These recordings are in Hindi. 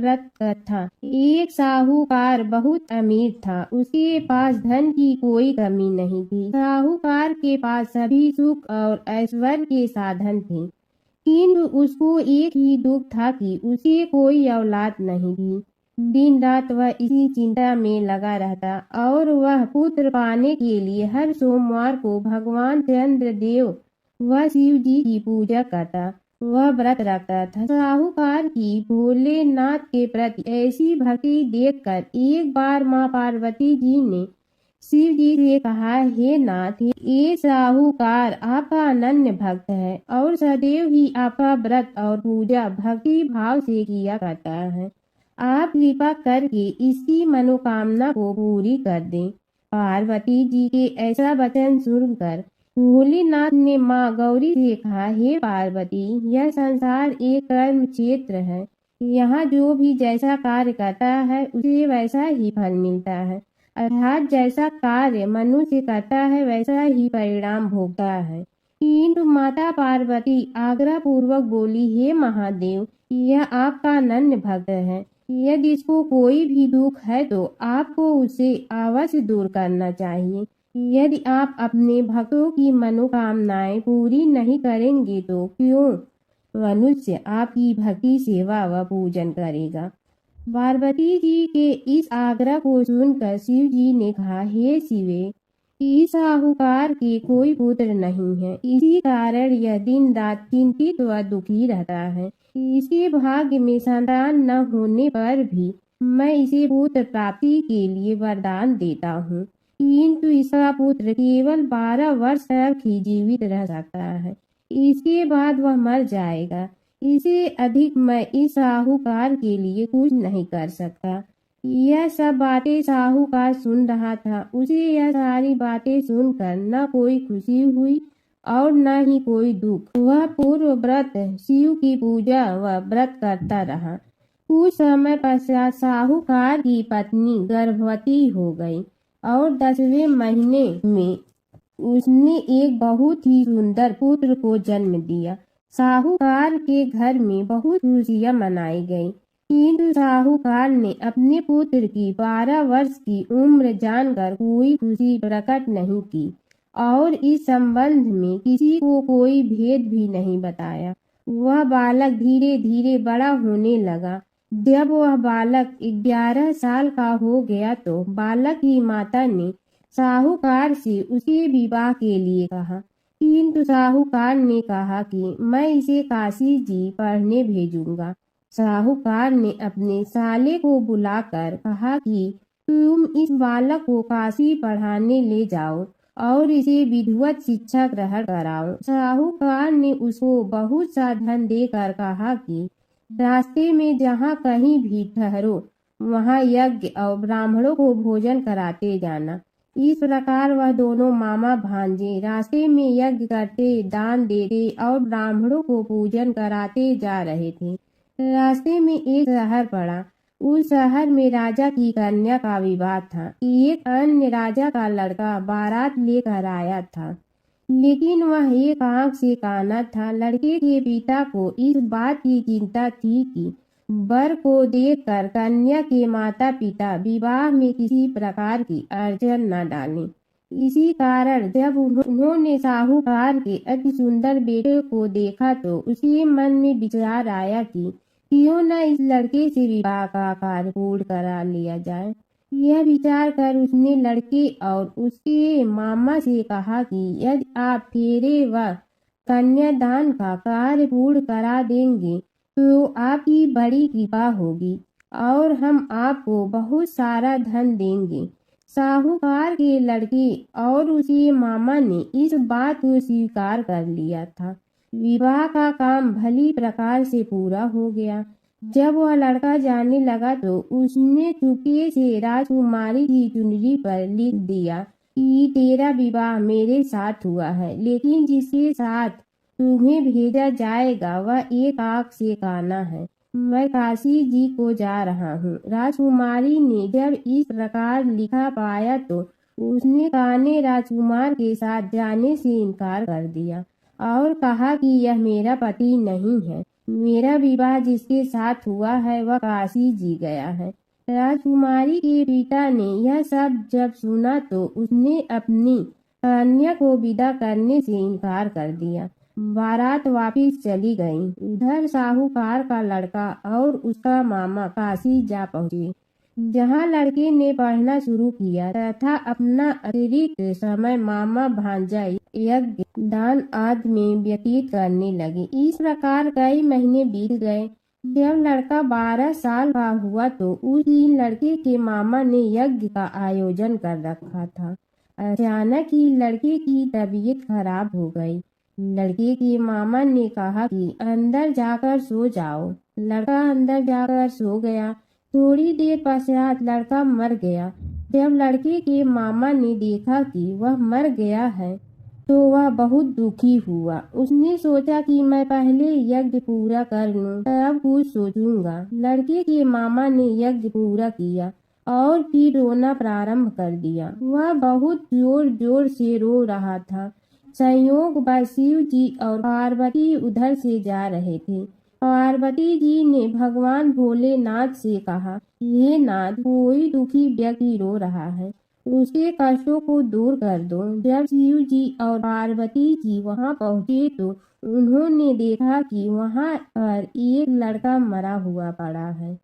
व्रत था। एक साहूकार बहुत अमीर था, उसके पास धन की कोई कमी नहीं थी। साहूकार के पास सभी सुख और ऐश्वर्य के साधन थे, किंतु उसको एक ही दुख था कि उसे कोई औलाद नहीं थी। दिन रात वह इसी चिंता में लगा रहता और वह पुत्र पाने के लिए हर सोमवार को भगवान चंद्रदेव वह शिव जी की पूजा करता, वह व्रत रखता था। साहूकार की भोलेनाथ के प्रति ऐसी भक्ति देखकर एक बार माँ पार्वती जी ने शिव जी से कहा, हे नाथ, ये साहूकार आपका अनन्य भक्त है और सदैव ही आपका व्रत और पूजा भक्ति भाव से किया करता है। आप कृपा करके इसकी मनोकामना को पूरी कर दें। पार्वती जी के ऐसा वचन सुनकर भोलेनाथ ने माँ गौरी से कहा, हे पार्वती, यह संसार एक कर्म क्षेत्र है। यहाँ जो भी जैसा कार्य करता है उसे वैसा ही फल मिलता है, अर्थात जैसा कार्य मनुष्य करता है वैसा ही परिणाम भोगता है। किंतु माता पार्वती आग्रह पूर्वक बोली, हे महादेव, यह आपका अनन्य भक्त है, यदि इसको कोई भी दुख है तो आपको उसे अवश्य दूर करना चाहिए। यदि आप अपने भक्तों की मनोकामनाएं पूरी नहीं करेंगे तो क्यों मनुष्य आपकी भक्ति सेवा व पूजन करेगा। पार्वती जी के इस आग्रह को सुनकर शिव जी ने कहा, हे शिवे, इस साहूकार के कोई पुत्र नहीं है, इसी कारण यह दिन रात चिंतित व दुखी रहता है। इसके भाग्य में संतान न होने पर भी मैं इसे पुत्र प्राप्ति के लिए वरदान देता हूँ, किंतु इसका पुत्र केवल 12 वर्ष तक ही जीवित रह सकता है, इसके बाद वह मर जाएगा। इसे अधिक मैं इस साहूकार के लिए कुछ नहीं कर सकता। यह सब बातें साहूकार सुन रहा था। उसे यह सारी बातें सुनकर न कोई खुशी हुई और न ही कोई दुख। वह पूर्व व्रत शिव की पूजा व व्रत करता रहा। कुछ समय पश्चात साहूकार की पत्नी गर्भवती हो गई और 10वें महीने में उसने एक बहुत ही सुंदर पुत्र को जन्म दिया। साहूकार के घर में बहुत खुशियां मनाई गई, किंतु साहूकार ने अपने पुत्र की 12 वर्ष की उम्र जानकर कोई खुशी प्रकट नहीं की और इस संबंध में किसी को कोई भेद भी नहीं बताया। वह बालक धीरे धीरे बड़ा होने लगा। जब वह बालक 11 साल का हो गया तो बालक की माता ने साहूकार से उसके विवाह के लिए कहा, किंतु साहूकार ने कहा कि मैं इसे काशी जी पढ़ने भेजूंगा। साहूकार ने अपने साले को बुलाकर कहा कि तुम इस बालक को काशी पढ़ाने ले जाओ और इसे विधिवत शिक्षा ग्रहण कराओ। साहूकार ने उसको बहुत सा धन देकर कहा कि रास्ते में जहाँ कहीं भी ठहरो वहाँ यज्ञ और ब्राह्मणों को भोजन कराते जाना। इस प्रकार वह दोनों मामा भांजे रास्ते में यज्ञ करते, दान देते और ब्राह्मणों को पूजन कराते जा रहे थे। रास्ते में एक शहर पड़ा। उस शहर में राजा की कन्या का विवाह था। एक अन्य राजा का लड़का बारात लेकर आया था, लेकिन वह एक आंख से काना था। लड़के के पिता को इस बात की चिंता थी कि वर को देखकर कन्या के माता पिता विवाह में किसी प्रकार की अड़चन न डालें। इसी कारण जब उन्होंने साहूकार के अति सुंदर बेटे को देखा तो उसके मन में विचार आया कि क्यों न इस लड़के से विवाह का कार्य पूर्ण करा लिया जाए। यह विचार कर उसने लड़के और उसके मामा से कहा कि यदि आप फेरे व कन्यादान का कार्य पूर्ण करा देंगे तो आपकी बड़ी कृपा होगी और हम आपको बहुत सारा धन देंगे। साहूकार के लड़के और उसके मामा ने इस बात को स्वीकार कर लिया था। विवाह का काम भली प्रकार से पूरा हो गया। जब वह लड़का जाने लगा तो उसने चुपके से राजकुमारी की चुनरी पर लिख दिया कि तेरा विवाह मेरे साथ हुआ है, लेकिन जिसके साथ तुम्हें भेजा जाएगा वह एक आंख से काना है। मैं काशी जी को जा रहा हूँ। राजकुमारी ने जब इस प्रकार लिखा पाया तो उसने काने राजकुमार के साथ जाने से इनकार कर दिया और कहा कि यह मेरा पति नहीं है, मेरा विवाह जिसके साथ हुआ है वह काशी जी गया है। राजकुमारी के पिता ने यह सब जब सुना तो उसने अपनी कन्या को विदा करने से इनकार कर दिया। बारात वापिस चली गई। उधर साहूकार का लड़का और उसका मामा काशी जा पहुँचे, जहाँ लड़के ने पढ़ना शुरू किया तथा अपना अतिरिक्त समय मामा भांजा यज्ञ दान आदि में व्यतीत करने लगे। इस प्रकार कई महीने बीत गए। जब लड़का 12 साल का हुआ तो उस दिन लड़के के मामा ने यज्ञ का आयोजन कर रखा था। अचानक ही लड़के की तबीयत खराब हो गई। लड़के के मामा ने कहा कि अंदर जाकर सो जाओ। लड़का अंदर जाकर सो गया। थोड़ी देर पश्चात लड़का मर गया। जब लड़के के मामा ने देखा कि वह मर गया है तो वह बहुत दुखी हुआ। उसने सोचा कि मैं पहले यज्ञ पूरा कर लूं, तब कुछ सोचूंगा। लड़के के मामा ने यज्ञ पूरा किया और फिर रोना प्रारंभ कर दिया। वह बहुत जोर जोर से रो रहा था। संयोगवश शिव जी और पार्वती उधर से जा रहे थे। पार्वती जी ने भगवान भोलेनाथ से कहा, हे नाथ, कोई दुखी व्यक्ति रो रहा है, उसके कष्टों को दूर कर दो। जब शिव जी और पार्वती जी वहां पहुंचे तो उन्होंने देखा कि वहां पर एक लड़का मरा हुआ पड़ा है।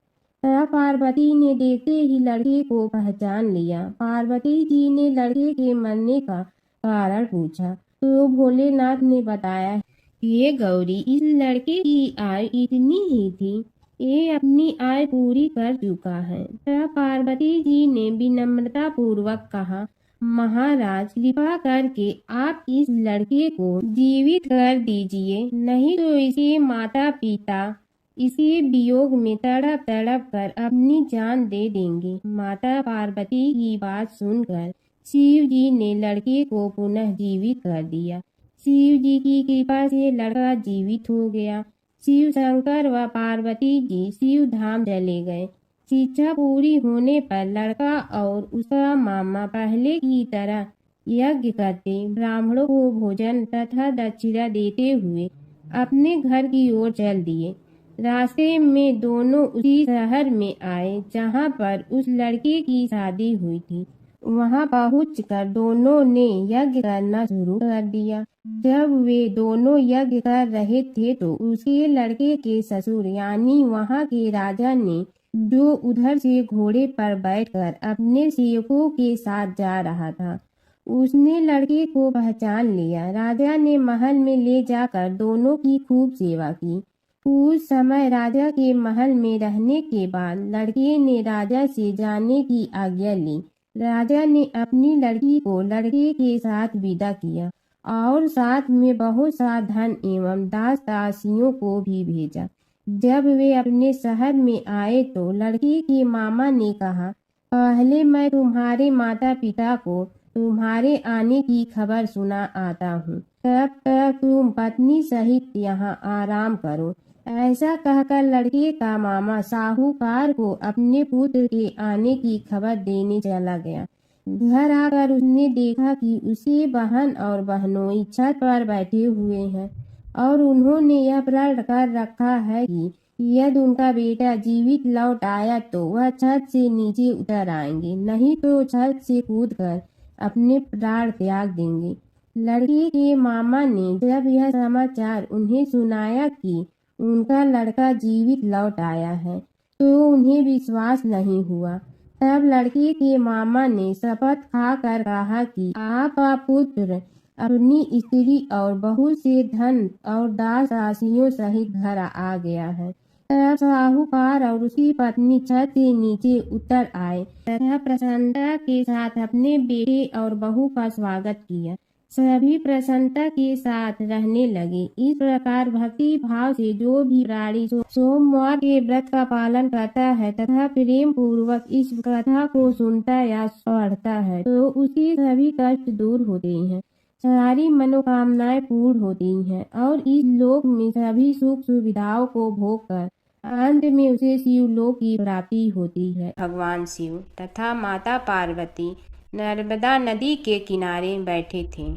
तब पार्वती ने देखते ही लड़के को पहचान लिया। पार्वती जी ने लड़के के मरने का कारण पूछा तो भोलेनाथ ने बताया, ये गौरी, इस लड़के की आयु इतनी ही थी, ये अपनी आय पूरी कर चुका है। तब पार्वती जी ने विनम्रता पूर्वक कहा, महाराज, कृपा करके आप इस लड़के को जीवित कर दीजिए, नहीं तो इसके माता पिता इसके वियोग में तड़प तड़प कर अपनी जान दे देंगे। माता पार्वती की बात सुनकर शिव जी ने लड़के को पुनः जीवित कर दिया। शिव जी की कृपा से लड़का जीवित हो गया। शिव शंकर व पार्वती जी शिव धाम चले गए। शिक्षा पूरी होने पर लड़का और उसका मामा पहले की तरह यज्ञ करते, ब्राह्मणों को भोजन तथा दक्षिणा देते हुए अपने घर की ओर चल दिए। रास्ते में दोनों उसी शहर में आए जहाँ पर उस लड़के की शादी हुई थी। वहां पहुंचकर दोनों ने यज्ञ करना शुरू कर दिया। जब वे दोनों यज्ञ कर रहे थे तो उसके लड़के के ससुर यानी वहां के राजा ने, जो उधर से घोड़े पर बैठकर अपने सेवकों के साथ जा रहा था, उसने लड़के को पहचान लिया। राजा ने महल में ले जाकर दोनों की खूब सेवा की। कुछ समय राजा के महल में रहने के बाद लड़के ने राजा से जाने की आज्ञा ली। राजा ने अपनी लड़की को लड़के के साथ विदा किया और साथ में बहुत सा धन एवं दास दासियों को भी भेजा। जब वे अपने शहर में आए तो लड़के के मामा ने कहा, पहले मैं तुम्हारे माता पिता को तुम्हारे आने की खबर सुना आता हूँ, तब तक तुम पत्नी सहित यहाँ आराम करो। ऐसा कहकर लड़के का मामा साहूकार को अपने पुत्र के आने की खबर देने चला गया। घर आकर उसने देखा कि उसकी बहन और बहनोई छत पर बैठे हुए हैं और उन्होंने यह प्रण कर रखा है कि यदि उनका बेटा जीवित लौट आया तो वह छत से नीचे उतर आएंगे, नहीं तो छत से कूदकर अपने प्राण त्याग देंगे। लड़के के मामा ने जब यह समाचार उन्हें सुनाया कि उनका लड़का जीवित लौट आया है तो उन्हें विश्वास नहीं हुआ। तब लड़के के मामा ने शपथ खाकर कहा कि आपका पुत्र अपनी स्त्री और बहुत से धन और दास दासियों सहित घर आ गया है। तब साहूकार और उसकी पत्नी छत से नीचे उतर आए तथा प्रसन्नता के साथ अपने बेटे और बहू का स्वागत किया। सभी प्रसन्नता के साथ रहने लगे। इस प्रकार भक्ति भाव से जो भी प्राणी सोमवार के व्रत का पालन करता है तथा प्रेम पूर्वक इस कथा को सुनता या पढ़ता है तो उसके सभी कष्ट दूर होते हैं, सारी मनोकामनाएं पूर्ण होती हैं और इस लोक में सभी सुख सुविधाओं को भोग कर अंत में उसे शिवलोक की प्राप्ति होती है। भगवान शिव तथा माता पार्वती नर्मदा नदी के किनारे बैठे थे।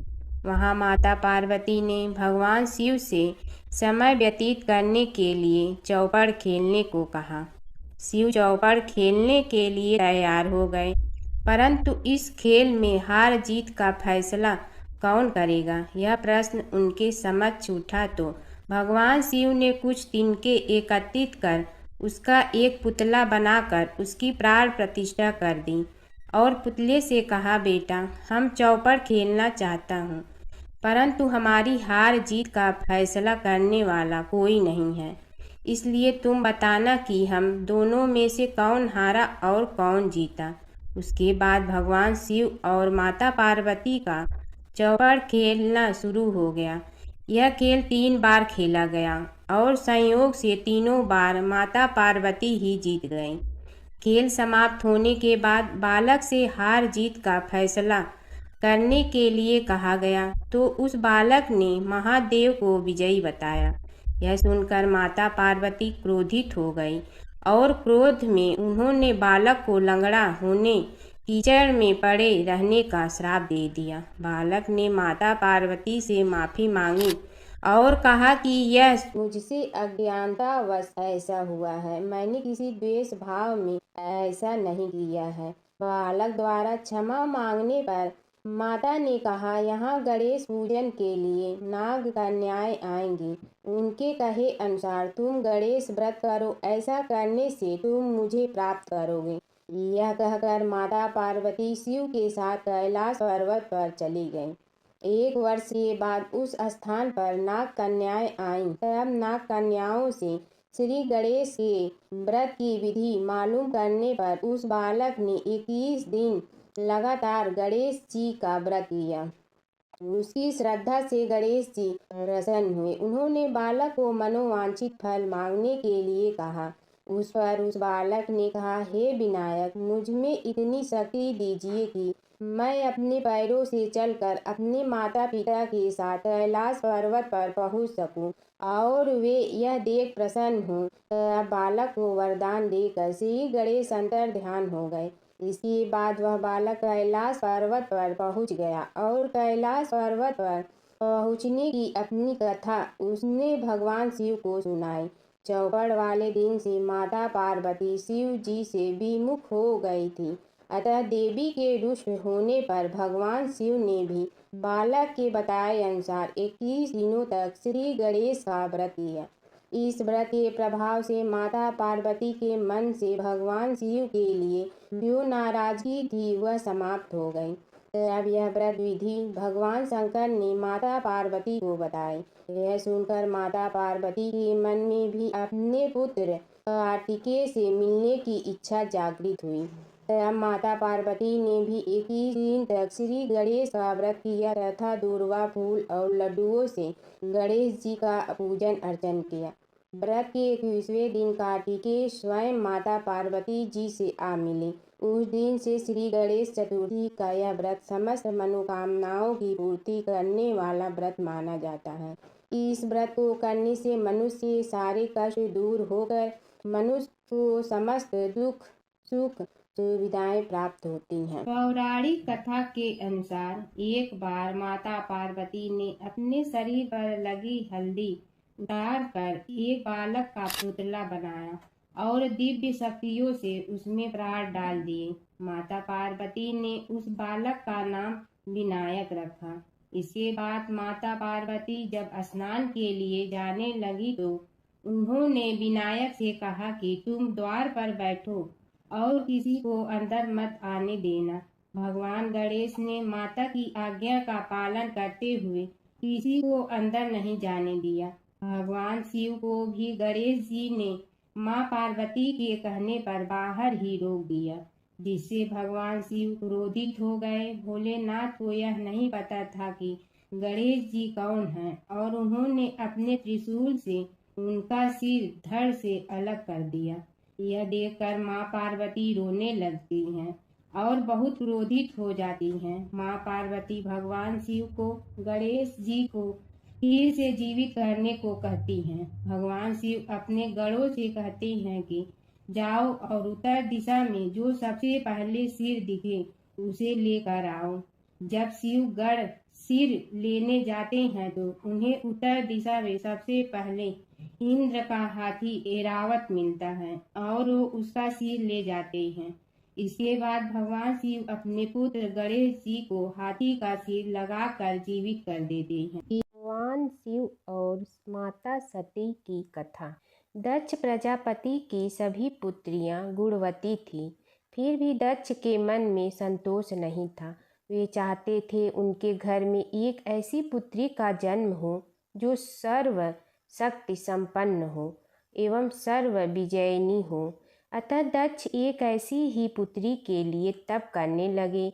वहां माता पार्वती ने भगवान शिव से समय व्यतीत करने के लिए चौपड़ खेलने को कहा। शिव चौपड़ खेलने के लिए तैयार हो गए, परंतु इस खेल में हार जीत का फैसला कौन करेगा, यह प्रश्न उनके समक्ष उठा तो भगवान शिव ने कुछ तिनके एकत्रित कर उसका एक पुतला बनाकर उसकी प्राण प्रतिष्ठा कर दी और पुतले से कहा, बेटा, हम चौपड़ खेलना चाहता हूँ, परंतु हमारी हार जीत का फैसला करने वाला कोई नहीं है, इसलिए तुम बताना कि हम दोनों में से कौन हारा और कौन जीता। उसके बाद भगवान शिव और माता पार्वती का चौपड़ खेलना शुरू हो गया। यह खेल 3 बार खेला गया और संयोग से तीनों बार माता पार्वती ही जीत गईं। खेल समाप्त होने के बाद बालक से हार जीत का फैसला करने के लिए कहा गया तो उस बालक ने महादेव को विजयी बताया। यह सुनकर माता पार्वती क्रोधित हो गई और क्रोध में उन्होंने बालक को लंगड़ा होने, कीचड़ में पड़े रहने का श्राप दे दिया। बालक ने माता पार्वती से माफ़ी मांगी और कहा कि यह मुझसे अज्ञानतावश ऐसा हुआ है, मैंने किसी द्वेष भाव में ऐसा नहीं किया है। बालक द्वारा क्षमा मांगने पर माता ने कहा, यहाँ गणेश पूजन के लिए नाग कन्याएं आएंगी, उनके कहे अनुसार तुम गणेश व्रत करो, ऐसा करने से तुम मुझे प्राप्त करोगे। यह कहकर माता पार्वती शिव के साथ कैलाश पर्वत पर चली गईं। 1 वर्ष के बाद उस स्थान पर नाग कन्याएं आईं। तब नाग कन्याओं से श्री गणेश के व्रत की विधि मालूम करने पर उस बालक ने 21 दिन लगातार गणेश जी का व्रत किया। उसकी श्रद्धा से गणेश जी प्रसन्न हुए। उन्होंने बालक को मनोवांछित फल मांगने के लिए कहा। उस पर उस बालक ने कहा, हे विनायक, मुझ में इतनी शक्ति दीजिए कि मैं अपने पैरों से चलकर अपने माता पिता के साथ कैलाश पर्वत पर पहुंच सकूं और वे यह देख प्रसन्न हों। तब बालक को वरदान देकर श्री गणेश अंतर ध्यान हो गए। इसके बाद वह बालक कैलाश पर्वत पर पहुंच गया और कैलाश पर्वत पर पहुंचने की अपनी कथा उसने भगवान शिव को सुनाई। चौपड़ वाले दिन से माता पार्वती शिव जी से विमुख हो गई थी, अतः देवी के रुष्ट होने पर भगवान शिव ने भी बालक के बताए अनुसार 21 दिनों तक श्री गणेश का व्रत किया। इस व्रत के प्रभाव से माता पार्वती के मन से भगवान शिव के लिए जो नाराजगी थी वह समाप्त हो गई। अब यह व्रत विधि भगवान शंकर ने माता पार्वती को बताई। यह सुनकर माता पार्वती के मन में भी अपने पुत्र कार्तिकेय से मिलने की इच्छा जागृत हुई। तब माता पार्वती ने भी 21 दिन तक श्री गणेश का व्रत किया तथा दूर्वा फूल और लड्डुओं से गणेश जी का पूजन अर्चन किया। व्रत के 21वें दिन कार्तिकेय स्वयं माता पार्वती जी से आ मिले। उस दिन से श्री गणेश चतुर्थी का यह व्रत समस्त मनोकामनाओं की पूर्ति करने वाला व्रत माना जाता है। इस व्रत को करने से मनुष्य के सारे कष्ट दूर होकर मनुष्य को समस्त दुख सुख सुविधाएं प्राप्त होती हैं। पौराणिक कथा के अनुसार एक बार माता पार्वती ने अपने शरीर पर लगी हल्दी उतार कर एक बालक का पुतला बनाया और दिव्य शक्तियों से उसमें प्राण डाल दिए। माता पार्वती ने उस बालक का नाम विनायक रखा। इसके बाद माता पार्वती जब स्नान के लिए जाने लगी तो उन्होंने विनायक से कहा कि तुम द्वार पर बैठो और किसी को अंदर मत आने देना। भगवान गणेश ने माता की आज्ञा का पालन करते हुए किसी को अंदर नहीं जाने दिया। भगवान शिव को भी गणेश जी ने माँ पार्वती के कहने पर बाहर ही रोक दिया, जिससे भगवान शिव क्रोधित हो गए। भोलेनाथ को यह नहीं पता था कि गणेश जी कौन हैं और उन्होंने अपने त्रिशूल से उनका सिर धड़ से अलग कर दिया। यह देखकर माँ पार्वती रोने लगती हैं और बहुत क्रोधित हो जाती हैं। माँ पार्वती भगवान शिव को गणेश जी को फिर से जीवित करने को कहती हैं। भगवान शिव अपने गणों से कहते हैं कि जाओ और उत्तर दिशा में जो सबसे पहले सिर दिखे उसे लेकर आओ। जब शिवगढ़ सिर लेने जाते हैं तो उन्हें उत्तर दिशा में सबसे पहले इंद्र का हाथी ऐरावत मिलता है और वो उसका सिर ले जाते हैं। इसके बाद भगवान शिव अपने पुत्र गणेश जी को हाथी का सिर लगाकर जीवित कर देते हैं। भगवान शिव और माता सती की कथा। दक्ष प्रजापति की सभी पुत्रियां गुणवती थीं, फिर भी दक्ष के मन में संतोष नहीं था। वे चाहते थे उनके घर में एक ऐसी पुत्री का जन्म हो जो सर्व शक्ति संपन्न हो एवं सर्व विजयिनी हो। अतः दक्ष एक ऐसी ही पुत्री के लिए तप करने लगे।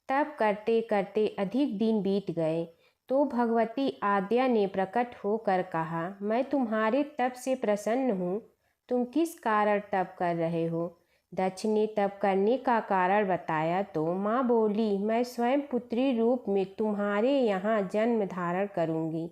तप करते करते अधिक दिन बीत गए तो भगवती आद्या ने प्रकट होकर कहा, मैं तुम्हारे तप से प्रसन्न हूँ। तुम किस कारण तप कर रहे हो? दक्ष ने तप करने का कारण बताया तो माँ बोली, मैं स्वयं पुत्री रूप में तुम्हारे यहाँ जन्म धारण करूँगी।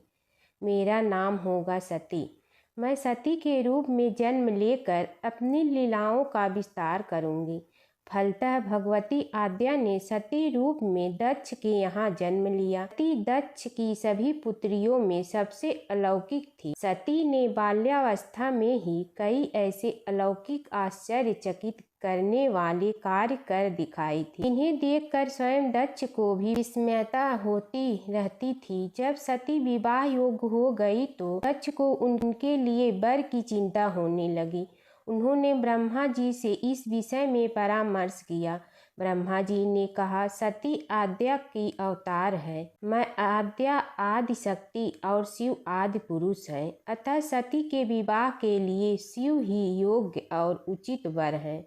मेरा नाम होगा सती। मैं सती के रूप में जन्म लेकर अपनी लीलाओं का विस्तार करूँगी। फलतः भगवती आद्या ने सती रूप में दक्ष के यहाँ जन्म लिया। सती दक्ष की सभी पुत्रियों में सबसे अलौकिक थी। सती ने बाल्यावस्था में ही कई ऐसे अलौकिक आश्चर्यचकित करने वाले कार्य कर दिखाई थी, इन्हें देखकर स्वयं दक्ष को भी विस्मयता होती रहती थी। जब सती विवाह योग्य हो गई तो दक्ष को उनके लिए वर की चिंता होने लगी। उन्होंने ब्रह्मा जी से इस विषय में परामर्श किया। ब्रह्मा जी ने कहा, सती आद्या की अवतार है। मैं आद्या आदि शक्ति और शिव आदि पुरुष है। अतः सती के विवाह के लिए शिव ही योग्य और उचित वर है।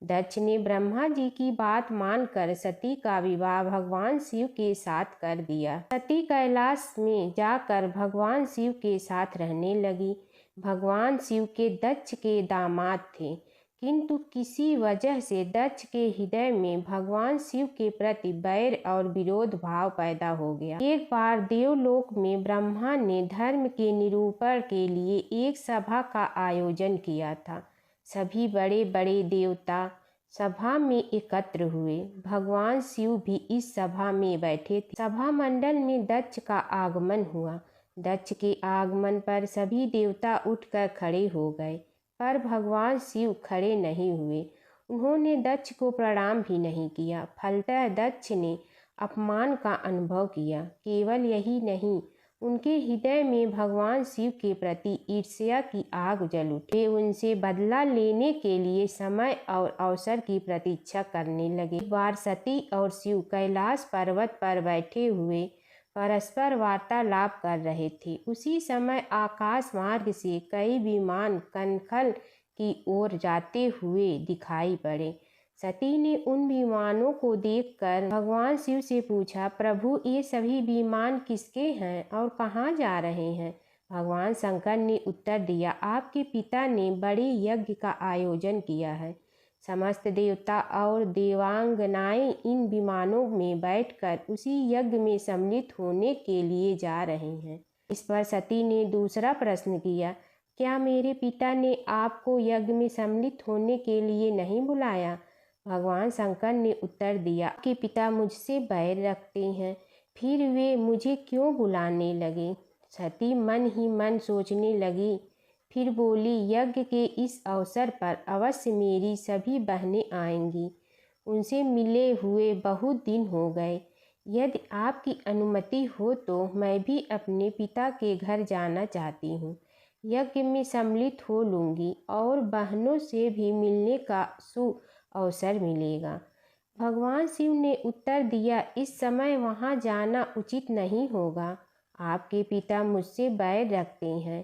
दक्ष ने ब्रह्मा जी की बात मानकर सती का विवाह भगवान शिव के साथ कर दिया। सती कैलाश में जाकर भगवान शिव के साथ रहने लगी। भगवान शिव के दक्ष के दामाद थे, किंतु किसी वजह से दक्ष के हृदय में भगवान शिव के प्रति बैर और विरोध भाव पैदा हो गया। एक बार देवलोक में ब्रह्मा ने धर्म के निरूपण के लिए एक सभा का आयोजन किया था। सभी बड़े बड़े देवता सभा में एकत्र हुए। भगवान शिव भी इस सभा में बैठे थे। सभा मंडल में दक्ष का आगमन हुआ। दक्ष के आगमन पर सभी देवता उठकर खड़े हो गए, पर भगवान शिव खड़े नहीं हुए। उन्होंने दक्ष को प्रणाम भी नहीं किया। फलतः दक्ष ने अपमान का अनुभव किया। केवल यही नहीं, उनके हृदय में भगवान शिव के प्रति ईर्ष्या की आग जल उठी। वे उनसे बदला लेने के लिए समय और अवसर की प्रतीक्षा करने लगे। एक बार सती और शिव कैलाश पर्वत पर बैठे हुए परस्पर वार्तालाप कर रहे थे। उसी समय आकाश मार्ग से कई विमान कनखल की ओर जाते हुए दिखाई पड़े। सती ने उन विमानों को देखकर भगवान शिव से पूछा, प्रभु ये सभी विमान किसके हैं और कहाँ जा रहे हैं? भगवान शंकर ने उत्तर दिया, आपके पिता ने बड़े यज्ञ का आयोजन किया है। समस्त देवता और देवांगनाएं इन विमानों में बैठकर उसी यज्ञ में सम्मिलित होने के लिए जा रहे हैं। इस पर सती ने दूसरा प्रश्न किया, क्या मेरे पिता ने आपको यज्ञ में सम्मिलित होने के लिए नहीं बुलाया? भगवान शंकर ने उत्तर दिया, आपके पिता मुझसे बैर रखते हैं, फिर वे मुझे क्यों बुलाने लगे? सती मन ही मन सोचने लगी, फिर बोली, यज्ञ के इस अवसर पर अवश्य मेरी सभी बहनें आएंगी। उनसे मिले हुए बहुत दिन हो गए। यदि आपकी अनुमति हो तो मैं भी अपने पिता के घर जाना चाहती हूँ। यज्ञ में सम्मिलित हो लूँगी और बहनों से भी मिलने का अवसर मिलेगा। भगवान शिव ने उत्तर दिया, इस समय वहाँ जाना उचित नहीं होगा। आपके पिता मुझसे बैर रखते हैं।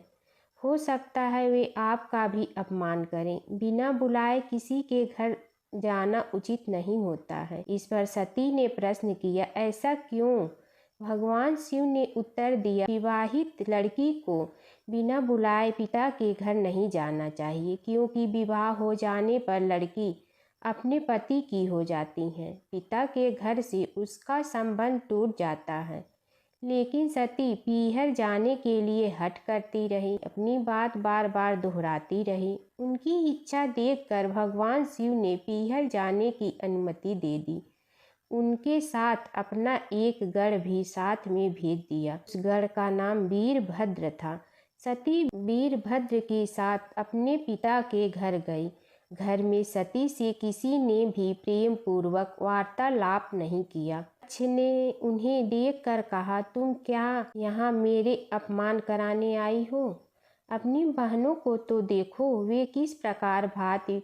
हो सकता है वे आपका भी अपमान करें। बिना बुलाए किसी के घर जाना उचित नहीं होता है। इस पर सती ने प्रश्न किया, ऐसा क्यों? भगवान शिव ने उत्तर दिया, विवाहित लड़की को बिना बुलाए पिता के घर नहीं जाना चाहिए, क्योंकि विवाह हो जाने पर लड़की अपने पति की हो जाती है। पिता के घर से उसका संबंध टूट जाता है। लेकिन सती पीहर जाने के लिए हठ करती रही, अपनी बात बार बार दोहराती रही। उनकी इच्छा देखकर भगवान शिव ने पीहर जाने की अनुमति दे दी। उनके साथ अपना एक गढ़ भी साथ में भेज दिया। उस गढ़ का नाम वीरभद्र था। सती वीरभद्र के साथ अपने पिता के घर गई। घर में सती से किसी ने भी प्रेम पूर्वक वार्तालाप नहीं किया। दक्ष ने उन्हें देखकर कहा, तुम क्या यहाँ मेरे अपमान कराने आई हो? अपनी बहनों को तो देखो, वे किस प्रकार भांति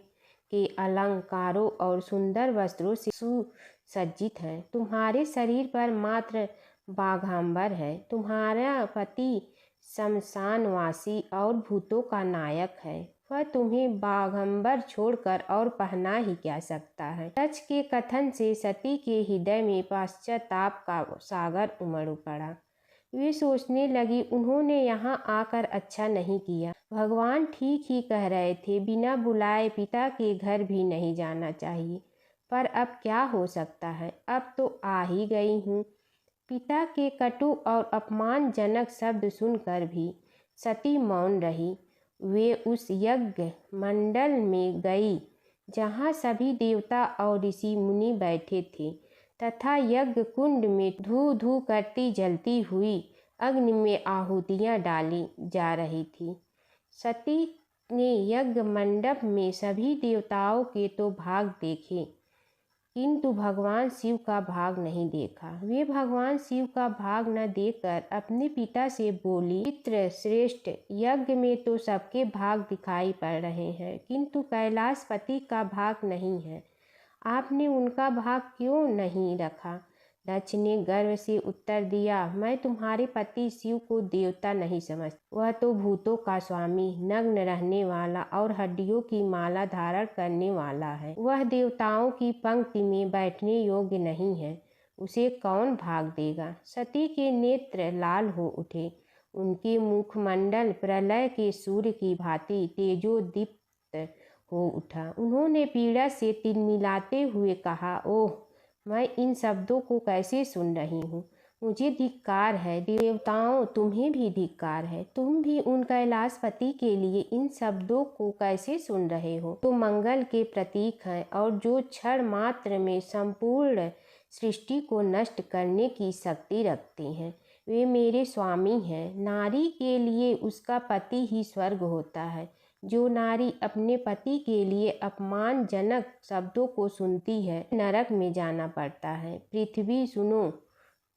के अलंकारों और सुंदर वस्त्रों से सुसज्जित हैं। तुम्हारे शरीर पर मात्र बाघांबर है। तुम्हारा पति शमशानवासी और भूतों का नायक है। वह तुम्हें बाघंबर छोड़कर और पहना ही क्या सकता है। दक्ष के कथन से सती के हृदय में पश्चाताप का सागर उमड़ पड़ा। वे सोचने लगी, उन्होंने यहाँ आकर अच्छा नहीं किया। भगवान ठीक ही कह रहे थे, बिना बुलाए पिता के घर भी नहीं जाना चाहिए। पर अब क्या हो सकता है, अब तो आ ही गई हूँ। पिता के कटु और अपमानजनक शब्द सुनकर भी सती मौन रही। वे उस यज्ञ मंडल में गई जहाँ सभी देवता और ऋषि मुनि बैठे थे तथा यज्ञ कुंड में धू धू करती जलती हुई अग्नि में आहुतियाँ डाली जा रही थी। सती ने यज्ञ मंडप में सभी देवताओं के तो भाग देखे, किंतु भगवान शिव का भाग नहीं देखा। वे भगवान शिव का भाग न देखकर अपने पिता से बोली, पितृ श्रेष्ठ, यज्ञ में तो सबके भाग दिखाई पड़ रहे हैं, किंतु कैलाशपति का भाग नहीं है। आपने उनका भाग क्यों नहीं रखा? दक्ष ने गर्व से उत्तर दिया, मैं तुम्हारे पति शिव को देवता नहीं समझता। वह तो भूतों का स्वामी, नग्न रहने वाला और हड्डियों की माला धारण करने वाला है। वह देवताओं की पंक्ति में बैठने योग्य नहीं है। उसे कौन भाग देगा? सती के नेत्र लाल हो उठे। उनके मुखमंडल प्रलय के सूर्य की भांति तेजोदीप्त हो उठा। उन्होंने पीड़ा से तिलमिलाते हुए कहा, ओह, मैं इन शब्दों को कैसे सुन रही हूँ। मुझे धिक्कार है। देवताओं, तुम्हें भी धिक्कार है। तुम भी उन कैलाशपति के लिए इन शब्दों को कैसे सुन रहे हो? तो मंगल के प्रतीक हैं और जो क्षण मात्र में संपूर्ण सृष्टि को नष्ट करने की शक्ति रखते हैं। वे मेरे स्वामी हैं। नारी के लिए उसका पति ही स्वर्ग होता है। जो नारी अपने पति के लिए अपमानजनक शब्दों को सुनती है, नरक में जाना पड़ता है। पृथ्वी सुनो,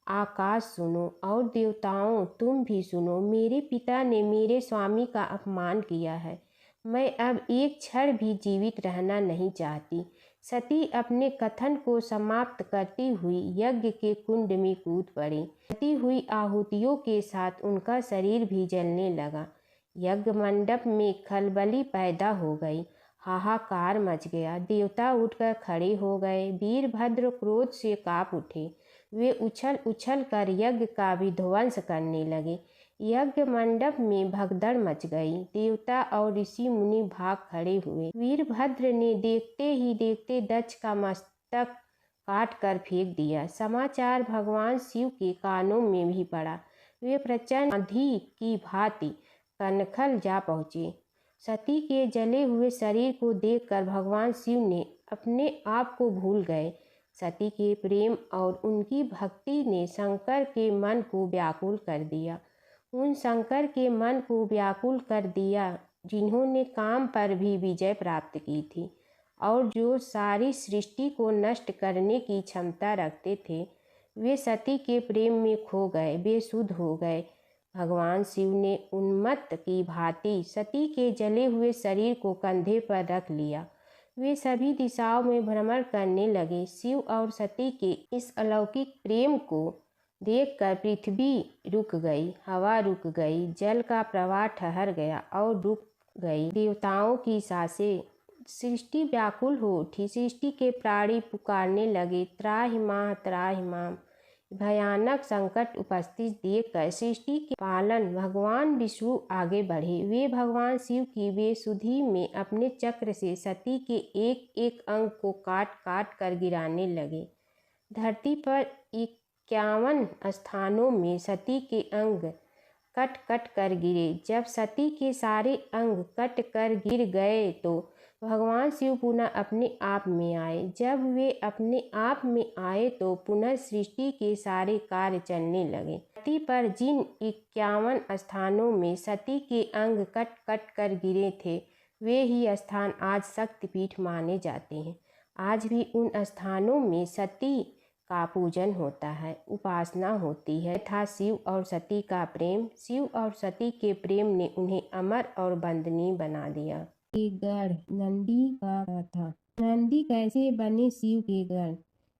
आकाश सुनो और देवताओं तुम भी सुनो। मेरे पिता ने मेरे स्वामी का अपमान किया है। मैं अब एक क्षण भी जीवित रहना नहीं चाहती। सती अपने कथन को समाप्त करती हुई यज्ञ के कुंड में कूद पड़ी। जलती हुई आहुतियों के साथ उनका शरीर भी जलने लगा। यज्ञ मंडप में खलबली पैदा हो गई। हाहाकार मच गया। देवता उठकर खड़े हो गए। वीरभद्र क्रोध से काँप उठे। वे उछल उछल कर यज्ञ का विध्वंस करने लगे। यज्ञ मंडप में भगदड़ मच गई। देवता और ऋषि मुनि भाग खड़े हुए। वीरभद्र ने देखते ही देखते दक्ष का मस्तक काट कर फेंक दिया। समाचार भगवान शिव के कानों में भी पड़ा। वे प्रचंड आंधी की भांति कनखल जा पहुँचे। सती के जले हुए शरीर को देखकर भगवान शिव ने अपने आप को भूल गए। सती के प्रेम और उनकी भक्ति ने शंकर के मन को व्याकुल कर दिया। उन शंकर के मन को व्याकुल कर दिया जिन्होंने काम पर भी विजय प्राप्त की थी और जो सारी सृष्टि को नष्ट करने की क्षमता रखते थे। वे सती के प्रेम में खो गए, बेसुध हो गए। भगवान शिव ने उन्मत्त की भांति सती के जले हुए शरीर को कंधे पर रख लिया। वे सभी दिशाओं में भ्रमण करने लगे। शिव और सती के इस अलौकिक प्रेम को देखकर पृथ्वी रुक गई, हवा रुक गई, जल का प्रवाह ठहर गया और रुक गई। देवताओं की सांसें, सृष्टि व्याकुल हो उठी। सृष्टि के प्राणी पुकारने लगे, त्राहि मां त्राहि मां। भयानक संकट उपस्थित देखकर सृष्टि के पालन भगवान विष्णु आगे बढ़े। वे भगवान शिव की बेसुधी में अपने चक्र से सती के एक एक अंग को काट काट कर गिराने लगे। धरती पर 51 स्थानों में सती के अंग कट कट कर गिरे। जब सती के सारे अंग कट कर गिर गए तो भगवान शिव पुनः अपने आप में आए। जब वे अपने आप में आए तो पुनः सृष्टि के सारे कार्य चलने लगे। धरती पर जिन 51 स्थानों में सती के अंग कट कट कर गिरे थे, वे ही स्थान आज शक्तिपीठ माने जाते हैं। आज भी उन स्थानों में सती का पूजन होता है, उपासना होती है तथा शिव और सती का प्रेम, शिव और सती के प्रेम ने उन्हें अमर और वंदनीय बना दिया। एक गढ़ नंदी का था। नंदी कैसे बने शिव के गढ़?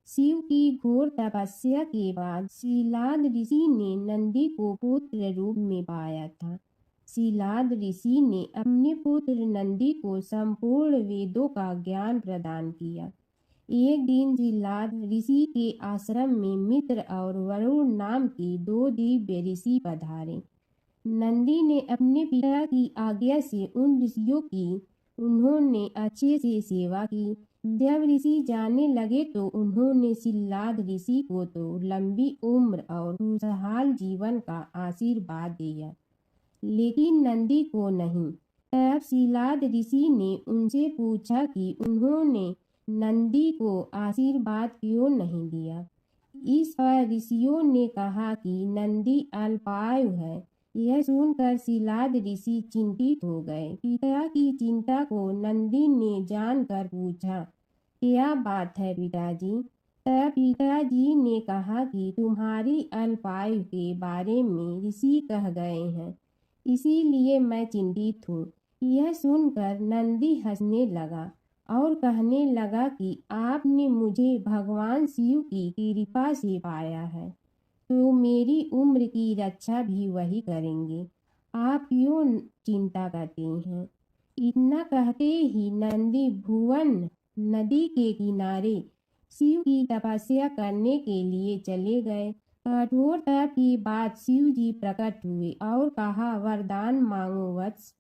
शिव की घोर तपस्या के बाद शीलाद ऋषि ने नंदी को पुत्र रूप में पाया था। शीलाद ऋषि ने अपने पुत्र नंदी को संपूर्ण वेदों का ज्ञान प्रदान किया। एक दिन शीलाद ऋषि के आश्रम में मित्र और वरुण नाम के 2 दिव्य ऋषि पधारे। नंदी ने अपने पिता की आज्ञा से उन ऋषियों की उन्होंने अच्छे से सेवा की। जब ऋषि जाने लगे तो उन्होंने शीलाद ऋषि को तो लंबी उम्र और खुशहाल जीवन का आशीर्वाद दिया, लेकिन नंदी को नहीं। तब शीलाद ऋषि ने उनसे पूछा कि उन्होंने नंदी को आशीर्वाद क्यों नहीं दिया। इस पर ऋषियों ने कहा कि नंदी अल्पायु है। यह सुनकर शीलाद ऋषि चिंतित हो गए। पिता की चिंता को नंदी ने जानकर पूछा, क्या बात है पिताजी? तब पिताजी ने कहा कि तुम्हारी अल्पायु के बारे में ऋषि कह गए हैं, इसीलिए मैं चिंतित हूँ। यह सुनकर नंदी हंसने लगा और कहने लगा कि आपने मुझे भगवान शिव की कृपा से पाया है, तो मेरी उम्र की रक्षा भी वही करेंगे। आप क्यों चिंता करते हैं? इतना कहते ही नंदी भुवन नदी के किनारे शिव की तपस्या करने के लिए चले गए। कठोर तप के बाद शिव जी प्रकट हुए और कहा, वरदान मांगो वत्स।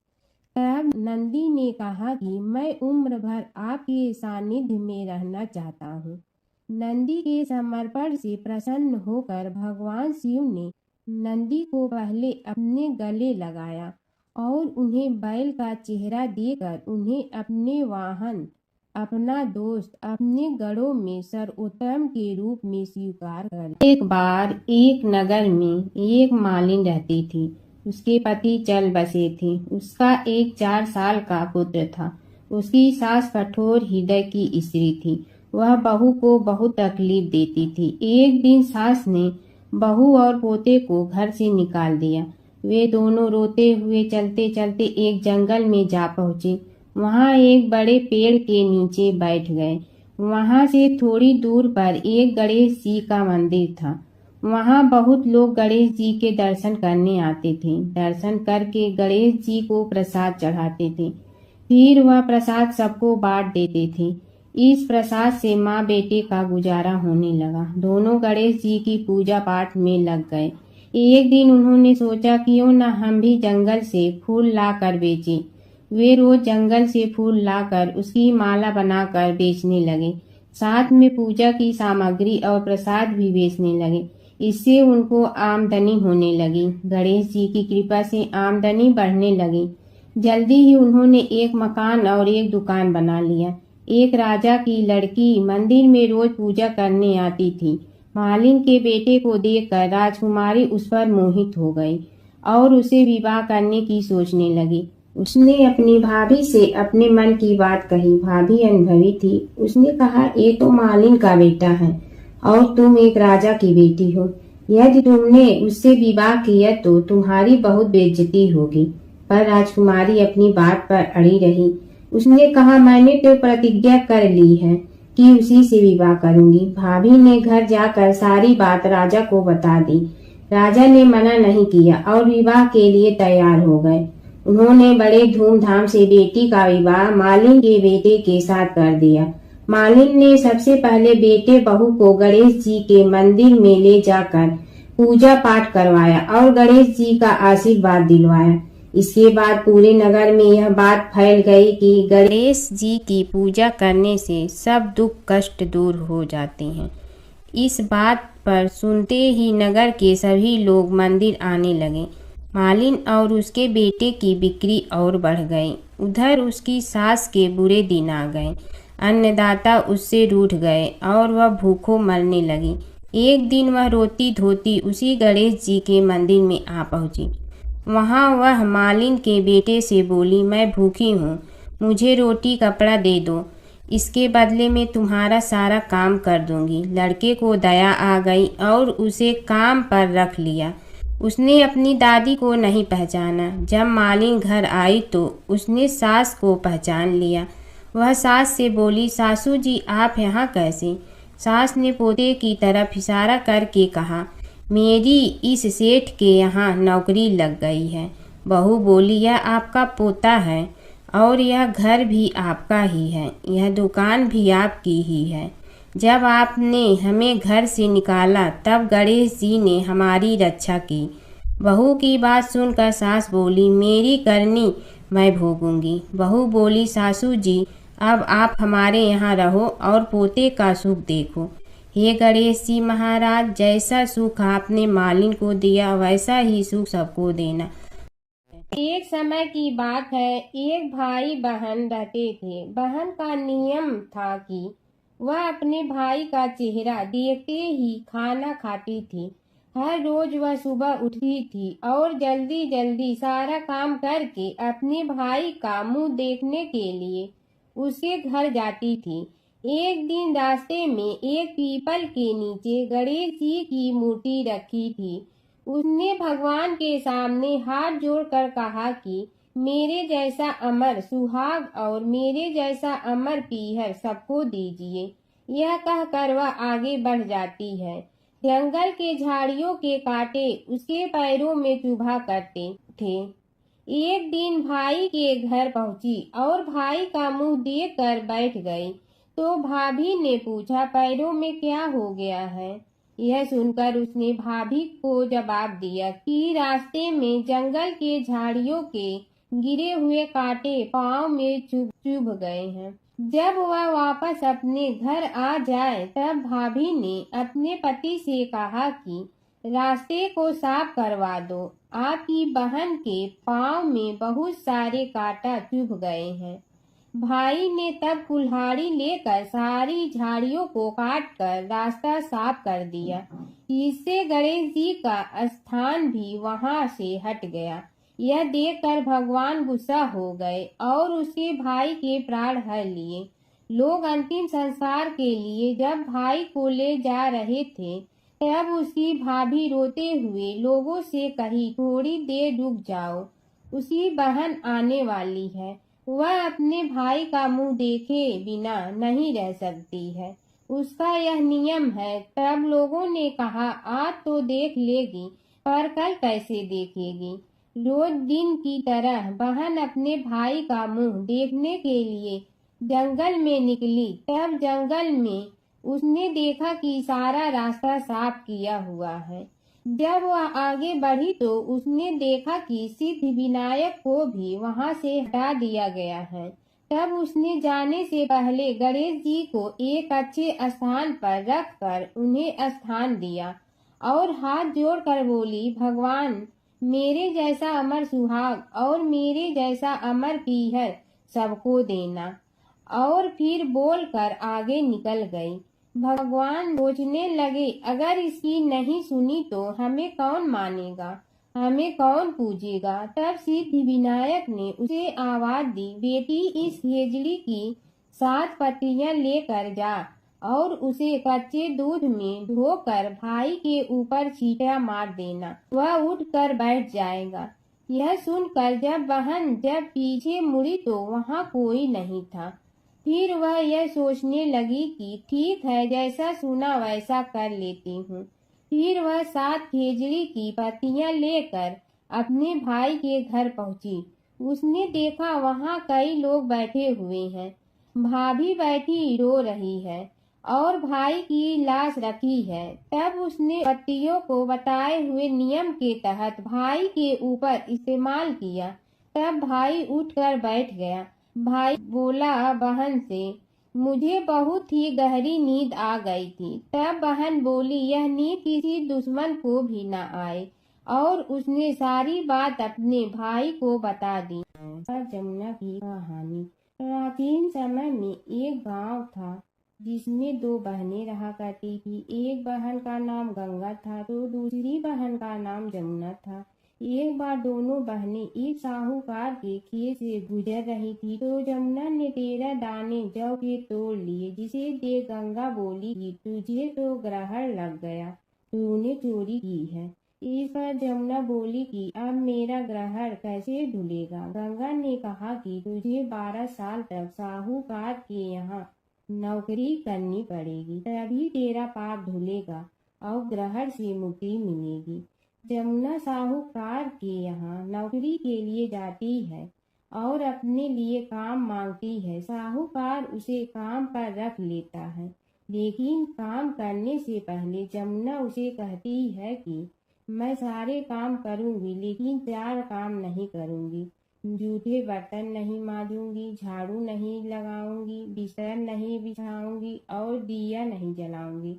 तब नंदी ने कहा कि मैं उम्र भर आपके सानिध्य में रहना चाहता हूँ। नंदी के समर्पण से प्रसन्न होकर भगवान शिव ने नंदी को पहले अपने गले लगाया और उन्हें बैल का चेहरा देकर उन्हें अपने वाहन, अपना दोस्त, अपने गढ़ों में सर्वोत्तम के रूप में स्वीकार कर। एक बार एक नगर में एक मालिन रहती थी। उसके पति चल बसे थे। उसका एक 4 साल का पुत्र था। उसकी सास कठोर हृदय की स्त्री थी। वह बहू को बहुत तकलीफ देती थी। एक दिन सास ने बहू और पोते को घर से निकाल दिया। वे दोनों रोते हुए चलते चलते एक जंगल में जा पहुँचे। वहाँ एक बड़े पेड़ के नीचे बैठ गए। वहाँ से थोड़ी दूर पर एक गणेश जी का मंदिर था। वहाँ बहुत लोग गणेश जी के दर्शन करने आते थे। दर्शन करके गणेश जी को प्रसाद चढ़ाते थे। फिर वह प्रसाद सबको बांट देते थे। इस प्रसाद से माँ बेटे का गुजारा होने लगा। दोनों गणेश जी की पूजा पाठ में लग गए। एक दिन उन्होंने सोचा क्यों न हम भी जंगल से फूल ला कर बेचें। वे रोज जंगल से फूल लाकर उसकी माला बनाकर बेचने लगे। साथ में पूजा की सामग्री और प्रसाद भी बेचने लगे। इससे उनको आमदनी होने लगी। गणेश जी की कृपा से आमदनी बढ़ने लगी। जल्दी ही उन्होंने एक मकान और एक दुकान बना लिया। एक राजा की लड़की मंदिर में रोज पूजा करने आती थी। मालिन के बेटे को देखकर राजकुमारी उस पर मोहित हो गई और उसे विवाह करने की सोचने लगी। उसने अपनी भाभी से अपने मन की बात कही। भाभी अनुभवी थी। उसने कहा, ये तो मालिन का बेटा है और तुम एक राजा की बेटी हो। यदि तुमने उससे विवाह किया तो तुम्हारी बहुत बेइज्जती होगी। पर राजकुमारी अपनी बात पर अड़ी रही। उसने कहा, मैंने तो प्रतिज्ञा कर ली है कि उसी से विवाह करूंगी। भाभी ने घर जाकर सारी बात राजा को बता दी। राजा ने मना नहीं किया और विवाह के लिए तैयार हो गए। उन्होंने बड़े धूमधाम से बेटी का विवाह मालिन के बेटे के साथ कर दिया। मालिन ने सबसे पहले बेटे बहू को गणेश जी के मंदिर में ले जाकर पूजा पाठ करवाया और गणेश जी का आशीर्वाद दिलवाया। इसके बाद पूरे नगर में यह बात फैल गई कि गणेश जी की पूजा करने से सब दुख कष्ट दूर हो जाते हैं। इस बात पर सुनते ही नगर के सभी लोग मंदिर आने लगे। मालिन और उसके बेटे की बिक्री और बढ़ गई। उधर उसकी सास के बुरे दिन आ गए। अन्नदाता उससे रूठ गए और वह भूखों मरने लगी। एक दिन वह रोती धोती उसी गणेश जी के मंदिर में आ पहुंची। वहां वह मालिन के बेटे से बोली, मैं भूखी हूँ, मुझे रोटी कपड़ा दे दो, इसके बदले में तुम्हारा सारा काम कर दूंगी। लड़के को दया आ गई और उसे काम पर रख लिया। उसने अपनी दादी को नहीं पहचाना। जब मालिन घर आई तो उसने सास को पहचान लिया। वह सास से बोली, सासू जी आप यहाँ कैसे? सास ने पोते की तरफ इशारा करके कहा, मेरी इस सेठ के यहाँ नौकरी लग गई है। बहू बोली, यह आपका पोता है और यह घर भी आपका ही है, यह दुकान भी आपकी ही है। जब आपने हमें घर से निकाला तब गणेश जी ने हमारी रक्षा की। बहू की बात सुनकर सास बोली, मेरी करनी मैं भोगूंगी। बहू बोली, सासू जी अब आप हमारे यहाँ रहो और पोते का सुख देखो। हे गणेश जी महाराज, जैसा सुख आपने मालिन को दिया वैसा ही सुख सबको देना। एक समय की बात है, एक भाई बहन रहते थे। बहन का नियम था कि वह अपने भाई का चेहरा देखते ही खाना खाती थी। हर रोज वह सुबह उठती थी और जल्दी जल्दी सारा काम करके अपने भाई का मुंह देखने के लिए उसके घर जाती थी। एक दिन रास्ते में एक पीपल के नीचे गणेश जी की मूर्ति रखी थी। उसने भगवान के सामने हाथ जोड़कर कहा कि मेरे जैसा अमर सुहाग और मेरे जैसा अमर पीहर सबको दीजिए। यह कहकर वह आगे बढ़ जाती है। जंगल के झाड़ियों के कांटे उसके पैरों में चुभा करते थे। एक दिन भाई के घर पहुंची और भाई का मुंह देखकर बैठ गई तो भाभी ने पूछा, पैरों में क्या हो गया है? यह सुनकर उसने भाभी को जवाब दिया कि रास्ते में जंगल के झाड़ियों के गिरे हुए कांटे पांव में चुभ गए हैं। जब वह वापस अपने घर आ जाए तब भाभी ने अपने पति से कहा कि रास्ते को साफ करवा दो, आपकी बहन के पांव में बहुत सारे कांटा चुभ गए हैं। भाई ने तब कुल्हाड़ी लेकर सारी झाड़ियों को काटकर रास्ता साफ कर दिया। इससे गणेश जी का स्थान भी वहां से हट गया। यह देखकर भगवान गुस्सा हो गए और उसके भाई के प्राण हर लिए। लोग अंतिम संस्कार के लिए जब भाई को ले जा रहे थे तब उसकी भाभी रोते हुए लोगों से कही, थोड़ी देर रुक जाओ, उसकी बहन आने वाली है, वह अपने भाई का मुंह देखे बिना नहीं रह सकती है, उसका यह नियम है। तब लोगों ने कहा, आज तो देख लेगी पर कल कैसे देखेगी? रोज दिन की तरह बहन अपने भाई का मुंह देखने के लिए जंगल में निकली। तब जंगल में उसने देखा कि सारा रास्ता साफ किया हुआ है। जब वह आगे बढ़ी तो उसने देखा कि सिद्धि विनायक को भी वहां से हटा दिया गया है। तब उसने जाने से पहले गणेश जी को एक अच्छे स्थान पर रखकर उन्हें स्थान दिया और हाथ जोड़कर बोली, भगवान मेरे जैसा अमर सुहाग और मेरे जैसा अमर पीहर सबको देना। और फिर बोलकर आगे निकल गई। भगवान सोचने लगे, अगर इसकी नहीं सुनी तो हमें कौन मानेगा, हमें कौन पूजेगा? तब सिद्धि विनायक ने उसे आवाज दी, बेटी इस खेजड़ी की 7 पत्तियां लेकर जा और उसे कच्चे दूध में धोकर भाई के ऊपर छींटा मार देना, वह उठकर बैठ जाएगा। यह सुनकर जब पीछे मुड़ी तो वहाँ कोई नहीं था। फिर वह यह सोचने लगी कि ठीक है, जैसा सुना वैसा कर लेती हूँ। फिर वह 7 खेजड़ी की पत्तियां लेकर अपने भाई के घर पहुंची। उसने देखा वहाँ कई लोग बैठे हुए हैं। भाभी बैठी रो रही है और भाई की लाश रखी है। तब उसने पत्तियों को बताए हुए नियम के तहत भाई के ऊपर इस्तेमाल किया। तब भाई उठकर बैठ गया। भाई बोला बहन से, मुझे बहुत ही गहरी नींद आ गई थी। तब बहन बोली, यह नींद किसी दुश्मन को भी न आए और उसने सारी बात अपने भाई को बता दी। पर जमुना की कहानी। प्राचीन समय में एक गांव था जिसमें दो बहनें रहा करती थी। एक बहन का नाम गंगा था तो दूसरी बहन का नाम जमुना था। एक बार दोनों बहनें एक साहूकार के खेत से गुजर रही थी तो जमुना ने 13 दाने जौ के तोड़ लिए, जिसे देख गंगा बोली कि तुझे तो ग्रहण लग गया, तूने चोरी की है। इस पर जमुना बोली कि अब मेरा ग्रहण कैसे धुलेगा। गंगा ने कहा कि तुझे 12 साल तक साहूकार के यहाँ नौकरी करनी पड़ेगी, तभी तेरा पाप धुलेगा और ग्रहण से मुक्ति मिलेगी। जमुना साहूकार के यहाँ नौकरी के लिए जाती है और अपने लिए काम मांगती है। साहूकार उसे काम पर रख लेता है, लेकिन काम करने से पहले जमुना उसे कहती है कि मैं सारे काम करूंगी लेकिन 4 काम नहीं करूंगी। जूठे बर्तन नहीं मांजूंगी, झाड़ू नहीं लगाऊंगी, बिस्तर नहीं बिछाऊंगी और दिया नहीं जलाऊंगी।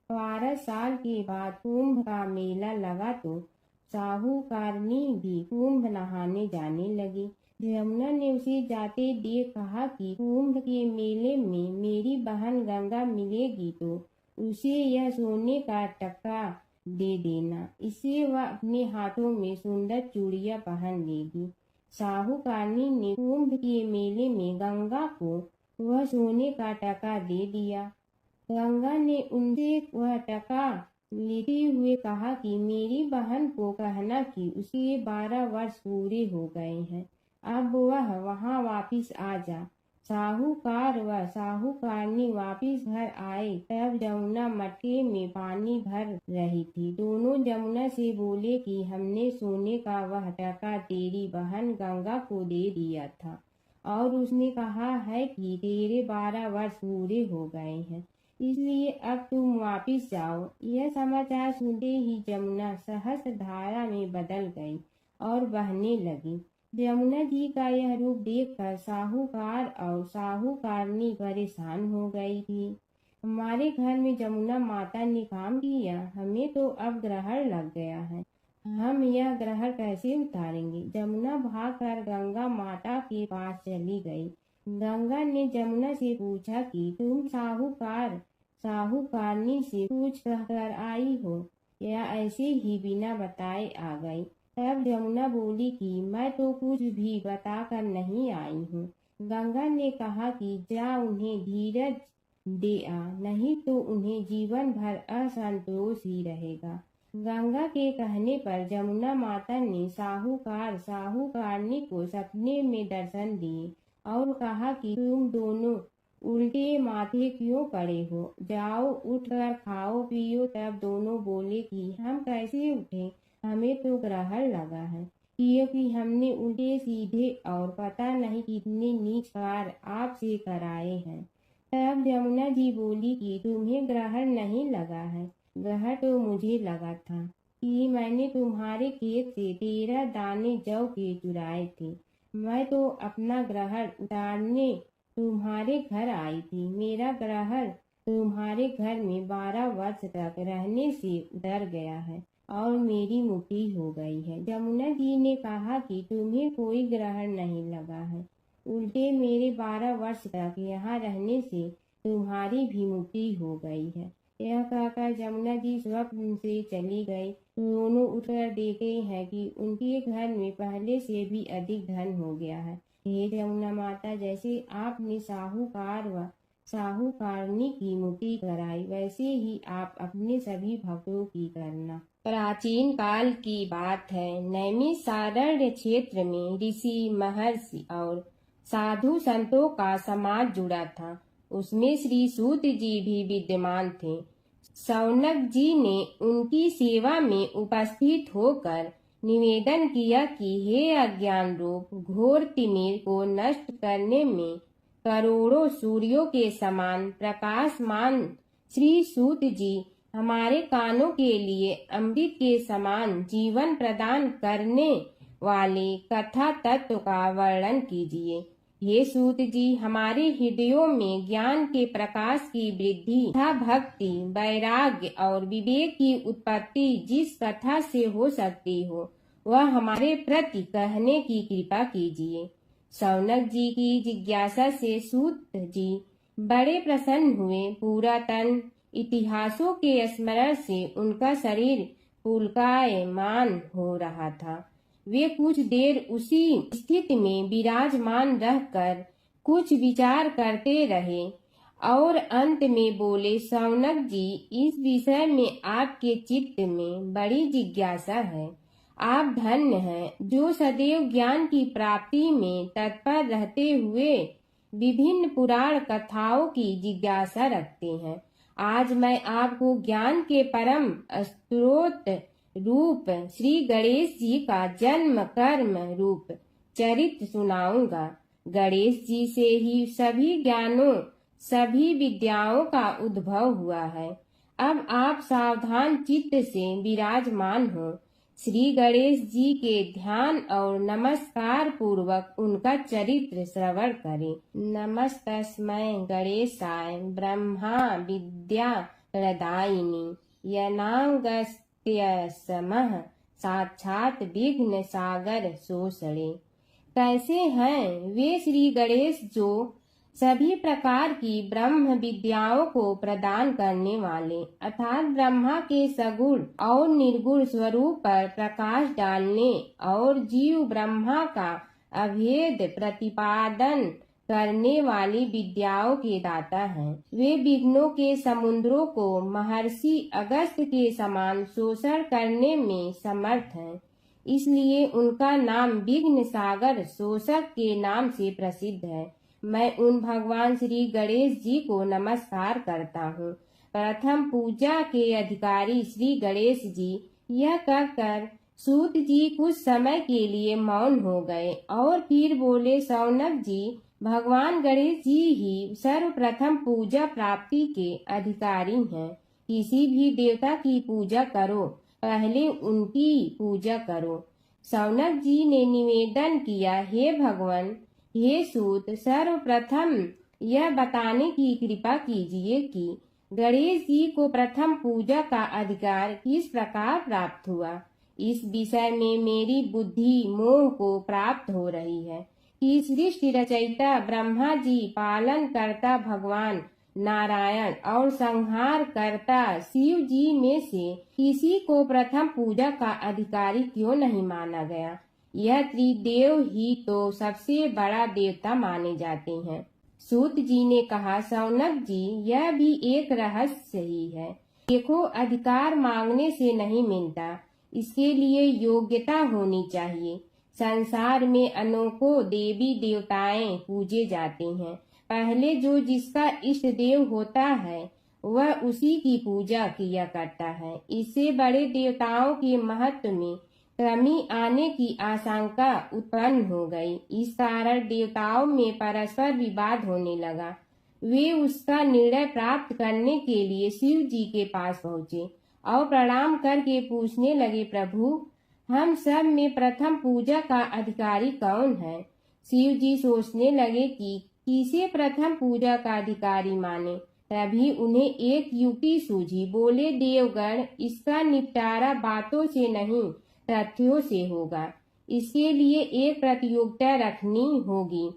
12 साल के बाद कुंभ का मेला लगा तो साहूकारनी भी कुंभ नहाने जाने लगी। जमुना ने उसे जाते देख कहा कि कुंभ के मेले में मेरी बहन गंगा मिलेगी तो उसे यह सोने का टक्का दे देना, इससे वह अपने हाथों में सुंदर चूड़ियां पहन लेगी। साहूकारनी ने कुंभ के मेले में गंगा को वह सोने का टका दे दिया। गंगा ने उनसे वह टका लेते हुए कहा कि मेरी बहन को कहना कि उसे 12 वर्ष पूरे हो गए हैं, अब वह वहां वापिस आ जा। साहूकार व साहूकारनी वापिस घर आए तब जमुना मटके में पानी भर रही थी। दोनों जमुना से बोले कि हमने सोने का वह टका तेरी बहन गंगा को दे दिया था और उसने कहा है कि तेरे 12 वर्ष पूरे हो गए हैं, इसलिए अब तुम वापिस जाओ। यह समाचार सुनते ही जमुना सहस्र धारा में बदल गई और बहने लगी। जमुना जी का यह रूप देखकर साहूकार और साहूकारनी परेशान हो गई थी। हमारे घर में जमुना माता ने काम किया, हमें तो अब ग्रहण लग गया है, हम यह ग्रहण कैसे उतारेंगे। जमुना भागकर गंगा माता के पास चली गई। गंगा ने जमुना से पूछा कि तुम साहूकारनी से कुछ कहकर आई हो या ऐसे ही बिना बताए आ गई। तब जमुना बोली कि मैं तो कुछ भी बताकर नहीं आई हूँ। गंगा ने कहा कि जा उन्हें धीरज दे आ, नहीं तो उन्हें जीवन भर असंतोष ही रहेगा। गंगा के कहने पर जमुना माता ने साहूकारनी को सपने में दर्शन दिए और कहा कि तुम दोनों उल्टे माथे क्यों पड़े हो, जाओ उठकर खाओ पियो। तब दोनों बोले कि हम कैसे उठे, हमें तो ग्रहण लगा है, क्योंकि हमने उल्टे सीधे और पता नहीं कितने नीच कार्य आपसे कराए हैं। तब जमुना जी बोली कि तुम्हें ग्रहण नहीं लगा है, ग्रहण तो मुझे लगा था कि मैंने तुम्हारे खेत से 13 दाने जौ के चुराए थे। मैं तो अपना ग्रहण उतारने तुम्हारे घर आई थी। मेरा ग्रहण तुम्हारे घर में 12 वर्ष तक रहने से उतर गया है और मेरी मुक्ति हो गई है। जमुना जी ने कहा कि तुम्हें कोई ग्रहण नहीं लगा है, उल्टे मेरे 12 वर्ष तक यहाँ रहने से तुम्हारी भी मुक्ति हो गई है। यह कहकर जमुना जी स्वप्न से चली गई। दोनों उठकर देखते हैं कि उनके घर में पहले से भी अधिक धन हो गया है। हे जमुना माता, जैसे आपने साहूकार व साहूकारनी की मुक्ति कराई, वैसे ही आप अपने सभी भक्तों की करना। प्राचीन काल की बात है। नैमिषारण्य क्षेत्र में ऋषि, महर्षि और साधु संतों का समाज जुड़ा था। उसमें श्री सूत जी भी विद्यमान थे। शौनक जी ने उनकी सेवा में उपस्थित होकर निवेदन किया कि हे अज्ञान रूप घोर तिमिर को नष्ट करने में करोड़ों सूर्यों के समान प्रकाशमान श्री सूत जी, हमारे कानों के लिए अमृत के समान जीवन प्रदान करने वाले कथा तत्व का वर्णन कीजिए। हे सूत जी, हमारे हृदयों में ज्ञान के प्रकाश की वृद्धि तथा भक्ति, वैराग्य और विवेक की उत्पत्ति जिस कथा से हो सकती हो, वह हमारे प्रति कहने की कृपा कीजिए। शौनक जी की जिज्ञासा से सूत जी बड़े प्रसन्न हुए। पूरा तन इतिहासों के स्मरण से उनका शरीर पुलकायमान हो रहा था। वे कुछ देर उसी स्थिति में विराजमान रहकर कुछ विचार करते रहे और अंत में बोले, शौनक जी, इस विषय में आपके चित्त में बड़ी जिज्ञासा है। आप धन्य हैं जो सदैव ज्ञान की प्राप्ति में तत्पर रहते हुए विभिन्न पुराण कथाओं की जिज्ञासा रखते हैं। आज मैं आपको ज्ञान के परम स्रोत रूप श्री गणेश जी का जन्म कर्म रूप चरित्र सुनाऊंगा। गणेश जी से ही सभी ज्ञानों, सभी विद्याओं का उद्भव हुआ है। अब आप सावधान चित्त से विराजमान हो। श्री गणेश जी के ध्यान और नमस्कार पूर्वक उनका चरित्र श्रवण करें। नमस्तस्मै गणेशाय ब्रह्मा विद्या प्रदायिनी यनागस्त्यसमः साक्षात विघ्न सागर शोषणे। कैसे हैं वे श्री गणेश जो सभी प्रकार की ब्रह्म विद्याओं को प्रदान करने वाले अर्थात ब्रह्मा के सगुण और निर्गुण स्वरूप पर प्रकाश डालने और जीव ब्रह्मा का अभेद प्रतिपादन करने वाली विद्याओं के दाता हैं। वे विघ्नों के समुद्रों को महर्षि अगस्त्य के समान शोषण करने में समर्थ हैं। इसलिए उनका नाम विघ्न सागर शोषक के नाम से प्रसिद्ध है। मैं उन भगवान श्री गणेश जी को नमस्कार करता हूँ। प्रथम पूजा के अधिकारी श्री गणेश जी, यह कहकर सूत जी कुछ समय के लिए मौन हो गए और फिर बोले, शौनक जी, भगवान गणेश जी ही सर्वप्रथम पूजा प्राप्ति के अधिकारी हैं। किसी भी देवता की पूजा करो, पहले उनकी पूजा करो। शौनक जी ने निवेदन किया, हे भगवान, हे सूत, सर्वप्रथम यह बताने की कृपा कीजिए कि गणेश जी को प्रथम पूजा का अधिकार किस प्रकार प्राप्त हुआ। इस विषय में मेरी बुद्धि मोह को प्राप्त हो रही है कि सृष्टि रचयिता ब्रह्मा जी, पालन करता भगवान नारायण और संहार करता शिव जी में से किसी को प्रथम पूजा का अधिकारी क्यों नहीं माना गया। यह त्रिदेव ही तो सबसे बड़ा देवता माने जाते हैं। सूत जी ने कहा, शौनक जी, यह भी एक रहस्य ही है। देखो, अधिकार मांगने से नहीं मिलता, इसके लिए योग्यता होनी चाहिए। संसार में अनेकों देवी देवताएं पूजे जाते हैं। पहले जो जिसका इष्ट देव होता है वह उसी की पूजा किया करता है। इससे बड़े देवताओं के महत्व में कमी आने की आशंका उत्पन्न हो गई। इस कारण देवताओं में परस्पर विवाद होने लगा। वे उसका निर्णय प्राप्त करने के लिए शिव जी के पास पहुँचे और प्रणाम करके पूछने लगे, प्रभु, हम सब में प्रथम पूजा का अधिकारी कौन है। शिव जी सोचने लगे कि किसे प्रथम पूजा का अधिकारी माने। तभी उन्हें एक युक्ति सूझी। बोले, देवगण, इसका निपटारा बातों से नहीं तथ्यों से होगा। इसके लिए एक प्रतियोगिता रखनी होगी,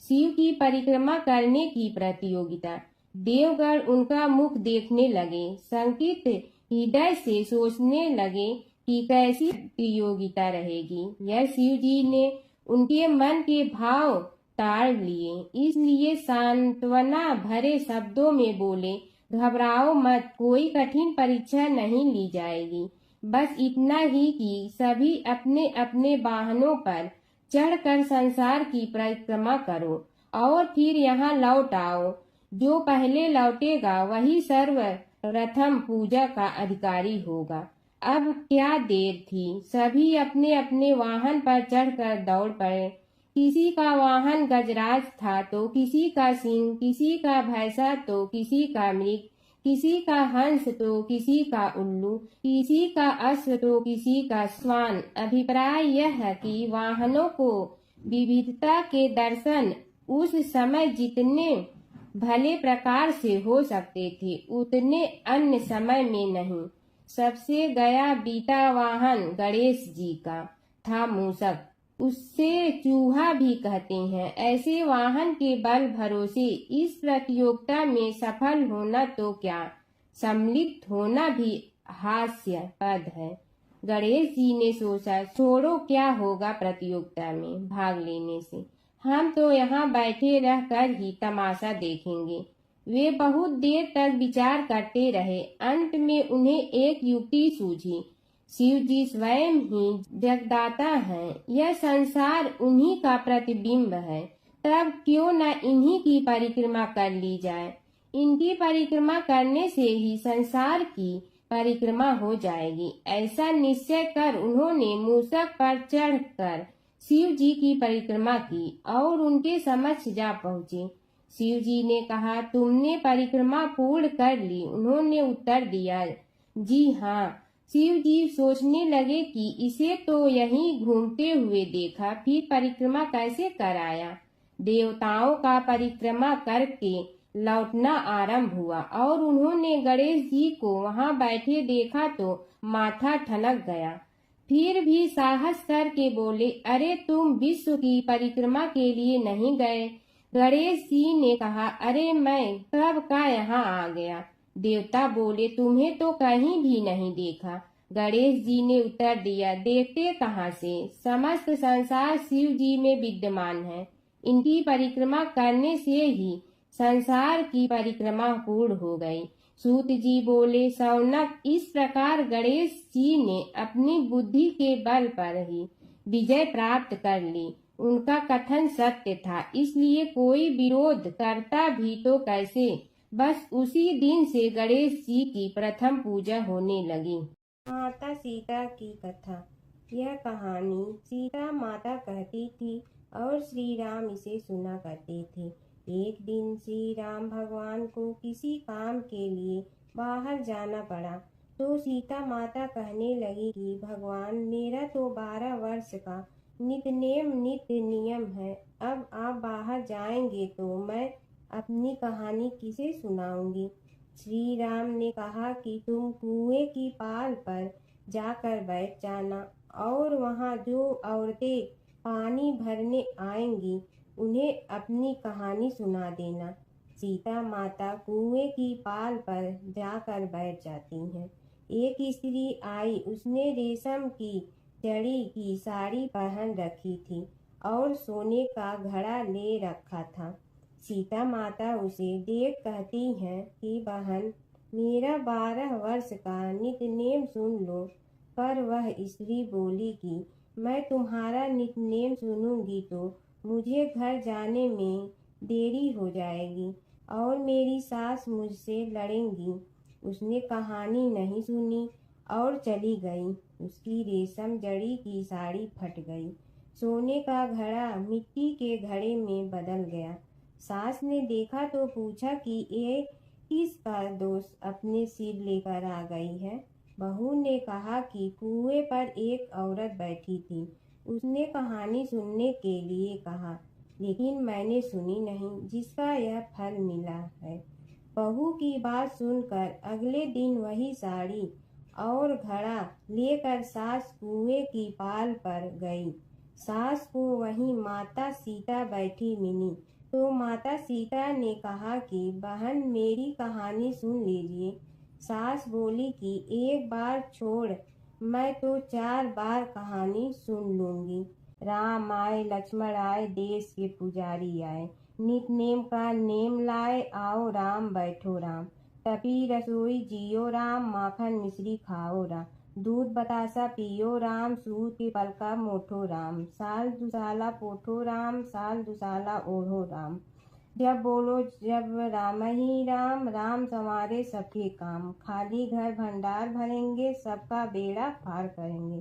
शिव की परिक्रमा करने की प्रतियोगिता। देवगण उनका मुख देखने लगे, शंकित हृदय से सोचने लगे कि कैसी प्रतियोगिता रहेगी। यह शिव जी ने उनके मन के भाव ताड़ लिए, इसलिए सांत्वना भरे शब्दों में बोले, घबराओ मत, कोई कठिन परीक्षा नहीं ली जाएगी। बस इतना ही कि सभी अपने अपने वाहनों पर चढ़कर संसार की परिक्रमा करो और फिर यहाँ लौट आओ। जो पहले लौटेगा वही सर्वप्रथम पूजा का अधिकारी होगा। अब क्या देर थी, सभी अपने अपने वाहन पर चढ़कर दौड़ पड़े। किसी का वाहन गजराज था तो किसी का सिंह, किसी का भैंसा तो किसी का मृग, किसी का हंस तो किसी का उल्लू, किसी का अश्व तो किसी का श्वान। अभिप्राय यह है कि वाहनों को विविधता के दर्शन उस समय जितने भले प्रकार से हो सकते थे उतने अन्य समय में नहीं। सबसे गया बीता वाहन गणेश जी का था मूषक, उससे चूहा भी कहते हैं। ऐसे वाहन के बल भरोसे इस प्रतियोगिता में सफल होना तो क्या, सम्मिलित होना भी हास्यास्पद है। गणेश जी ने सोचा, छोड़ो, क्या होगा प्रतियोगिता में भाग लेने से, हम तो यहाँ बैठे रह कर ही तमाशा देखेंगे। वे बहुत देर तक विचार करते रहे। अंत में उन्हें एक युक्ति सूझी। शिव जी स्वयं ही जगदाता हैं, यह संसार उन्हीं का प्रतिबिंब है, तब क्यों न इन्हीं की परिक्रमा कर ली जाए। इनकी परिक्रमा करने से ही संसार की परिक्रमा हो जाएगी। ऐसा निश्चय कर उन्होंने मूषक पर चढ़कर शिव जी की परिक्रमा की और उनके समक्ष जा पहुँचे। शिव जी ने कहा, तुमने परिक्रमा पूर्ण कर ली? उन्होंने उत्तर दिया, जी हाँ। शिव जी सोचने लगे कि इसे तो यहीं घूमते हुए देखा, फिर परिक्रमा कैसे कराया। देवताओं का परिक्रमा करके लौटना आरंभ हुआ और उन्होंने गणेश जी को वहां बैठे देखा तो माथा ठनक गया। फिर भी साहस करके बोले, अरे तुम विश्व की परिक्रमा के लिए नहीं गए? गणेश जी ने कहा, अरे मैं कब का यहाँ आ गया। देवता बोले, तुम्हें तो कहीं भी नहीं देखा। गणेश जी ने उत्तर दिया, देखते कहाँ से, समस्त संसार शिव जी में विद्यमान है। इनकी परिक्रमा करने से ही संसार की परिक्रमा पूर्ण हो गई। सूत जी बोले, शौनक, इस प्रकार गणेश जी ने अपनी बुद्धि के बल पर ही विजय प्राप्त कर ली। उनका कथन सत्य था, इसलिए कोई विरोध करता भी तो कैसे। बस उसी दिन से गणेश जी की प्रथम पूजा होने लगी। माता सीता की कथा। यह कहानी सीता माता कहती थी और श्री राम इसे सुना करते थे। एक दिन श्री राम भगवान को किसी काम के लिए बाहर जाना पड़ा तो सीता माता कहने लगी कि भगवान, मेरा तो 12 वर्ष का नित्य नियम है। अब आप बाहर जाएंगे तो मैं अपनी कहानी किसे सुनाऊंगी। श्री राम ने कहा कि तुम कुएं की पाल पर जाकर बैठ जाना और वहां जो औरतें पानी भरने आएंगी उन्हें अपनी कहानी सुना देना। सीता माता कुएं की पाल पर जाकर बैठ जाती हैं। एक स्त्री आई, उसने रेशम की जड़ी की साड़ी पहन रखी थी और सोने का घड़ा ले रखा था। सीता माता उसे देख कहती हैं कि बहन, मेरा 12 वर्ष का नित्यनेम सुन लो। पर वह स्त्री बोली कि मैं तुम्हारा नित्यनेम सुनूंगी तो मुझे घर जाने में देरी हो जाएगी और मेरी सास मुझसे लड़ेंगी। उसने कहानी नहीं सुनी और चली गई। उसकी रेशम जड़ी की साड़ी फट गई, सोने का घड़ा मिट्टी के घड़े में बदल गया। सास ने देखा तो पूछा कि ये किसका दोष अपने सिर लेकर आ गई है। बहू ने कहा कि कुएं पर एक औरत बैठी थी, उसने कहानी सुनने के लिए कहा, लेकिन मैंने सुनी नहीं, जिसका यह फल मिला है। बहू की बात सुनकर अगले दिन वही साड़ी और घड़ा लेकर सास कुएं की पाल पर गई। सास को वहीं माता सीता बैठी मिली तो माता सीता ने कहा कि बहन, मेरी कहानी सुन लीजिए। सास बोली कि एक बार छोड़, मैं तो 4 बार कहानी सुन लूंगी। राम आए, लक्ष्मण आए, देश के पुजारी आए, नित नेम का नेम लाए, आओ राम बैठो राम, तपी रसोई जियो राम, माखन मिश्री खाओ राम, दूध बतासा पियो राम, सूत के पलका मोठो राम, साल दुसाला पोठो राम, साल दुसाला ओढ़ो राम, जब बोलो जब राम ही राम, राम संवारे सबके काम, खाली घर भंडार भरेंगे, सबका बेड़ा पार करेंगे,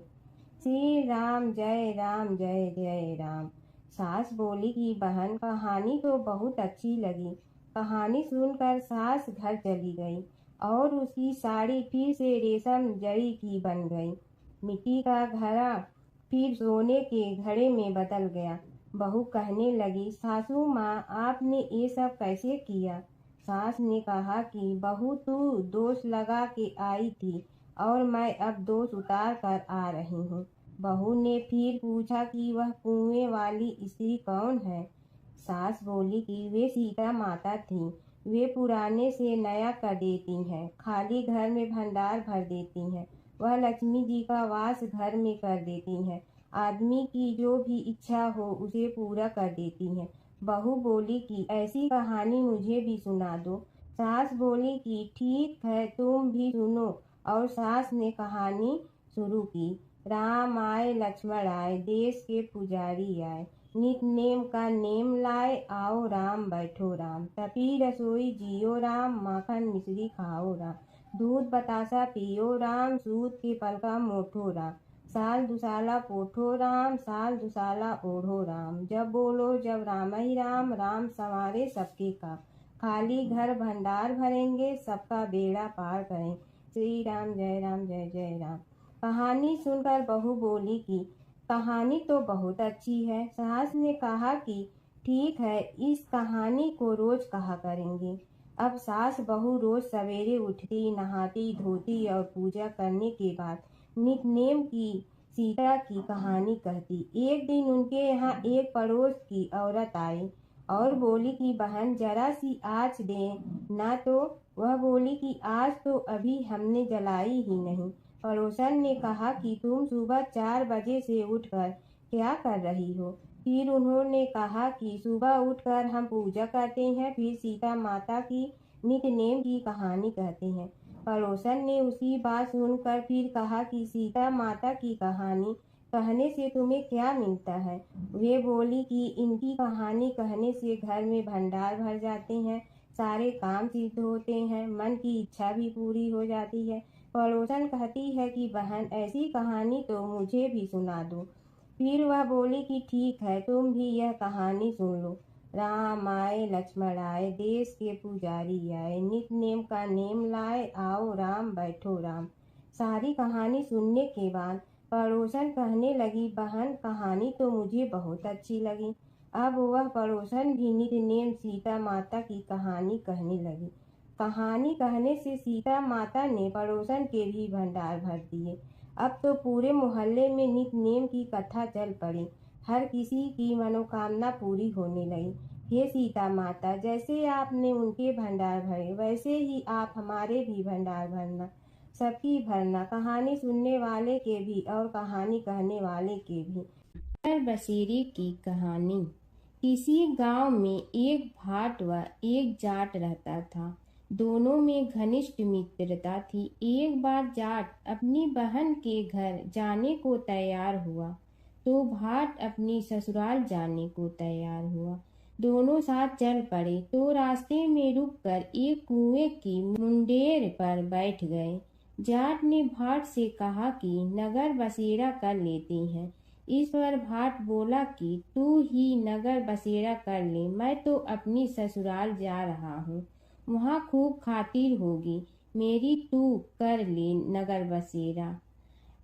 श्री राम जय राम जय जय राम। सास बोली कि बहन, कहानी तो बहुत अच्छी लगी। कहानी सुनकर सास घर चली गई और उसकी साड़ी फिर से रेशम जड़ी की बन गई। मिट्टी का घड़ा फिर सोने के घड़े में बदल गया। बहू कहने लगी, सासू माँ आपने ये सब कैसे किया? सास ने कहा कि बहू तू दोष लगा के आई थी और मैं अब दोष उतार कर आ रही हूँ। बहू ने फिर पूछा कि वह कुएं वाली स्त्री कौन है? सास बोली कि वे सीता माता थीं। वे पुराने से नया कर देती हैं, खाली घर में भंडार भर देती हैं। वह लक्ष्मी जी का वास घर में कर देती हैं। आदमी की जो भी इच्छा हो उसे पूरा कर देती हैं। बहू बोली कि ऐसी कहानी मुझे भी सुना दो। सास बोली कि ठीक है, तुम भी सुनो। और सास ने कहानी शुरू की। राम आए लक्ष्मण आए, देश के पुजारी आए, नित नेम का नेम लाए, आओ राम बैठो राम, तपी रसोई जियो राम, माखन मिश्री खाओ राम, दूध बतासा पियो राम, सूत के पलका मोठो राम, साल दुसाला पोठो राम, साल दुसाला ओढ़ो राम, जब बोलो जब राम ही राम, राम संवारे सबके काम, खाली घर भंडार भरेंगे, सबका बेड़ा पार करें, श्री राम जय जय राम। कहानी सुनकर बहू बोली कि कहानी तो बहुत अच्छी है। सास ने कहा कि ठीक है, इस कहानी को रोज कहा करेंगे। अब सास बहू रोज सवेरे उठती, नहाती धोती और पूजा करने के बाद नितनेम की सीता की कहानी कहती। एक दिन उनके यहाँ एक पड़ोस की औरत आई और बोली कि बहन जरा सी आँच दे ना। तो वह बोली कि आज तो अभी हमने जलाई ही नहीं। पड़ोसन ने कहा कि तुम सुबह 4 बजे से उठकर क्या कर रही हो? फिर उन्होंने कहा कि सुबह उठकर हम पूजा करते हैं, फिर सीता माता की नितनेम की कहानी कहते हैं। पड़ोसन ने उसी बात सुनकर फिर कहा कि सीता माता की कहानी कहने से तुम्हें क्या मिलता है? वे बोली कि इनकी कहानी कहने से घर में भंडार भर जाते हैं, सारे काम सिद्ध होते हैं, मन की इच्छा भी पूरी हो जाती है। पड़ोसन कहती है कि बहन ऐसी कहानी तो मुझे भी सुना दो। फिर वह बोली कि ठीक है, तुम भी यह कहानी सुन लो। राम आए लक्ष्मण आए, देश के पुजारी आए, नित नेम का नेम लाए, आओ राम बैठो राम। सारी कहानी सुनने के बाद पड़ोसन कहने लगी, बहन कहानी तो मुझे बहुत अच्छी लगी। अब वह पड़ोसन भी नित नेम सीता माता की कहानी कहने लगी। कहानी कहने से सीता माता ने पड़ोसन के भी भंडार भर दिए। अब तो पूरे मोहल्ले में नित नेम की कथा चल पड़ी। हर किसी की मनोकामना पूरी होने लगी। हे सीता माता, जैसे आपने उनके भंडार भरे वैसे ही आप हमारे भी भंडार भरना, सबकी भरना, कहानी सुनने वाले के भी और कहानी कहने वाले के भी। नगर बसेरे की कहानी। किसी गांव में एक भाट व एक जाट रहता था। दोनों में घनिष्ठ मित्रता थी। एक बार जाट अपनी बहन के घर जाने को तैयार हुआ तो भाट अपनी ससुराल जाने को तैयार हुआ। दोनों साथ चल पड़े तो रास्ते में रुककर एक कुएं की मुंडेर पर बैठ गए। जाट ने भाट से कहा कि नगर बसेरा कर लेते हैं। इस पर भाट बोला कि तू ही नगर बसेरा कर ले, मैं तो अपनी ससुराल जा रहा हूँ, वहाँ खूब खातिर होगी मेरी, तू कर ले नगर बसेरा।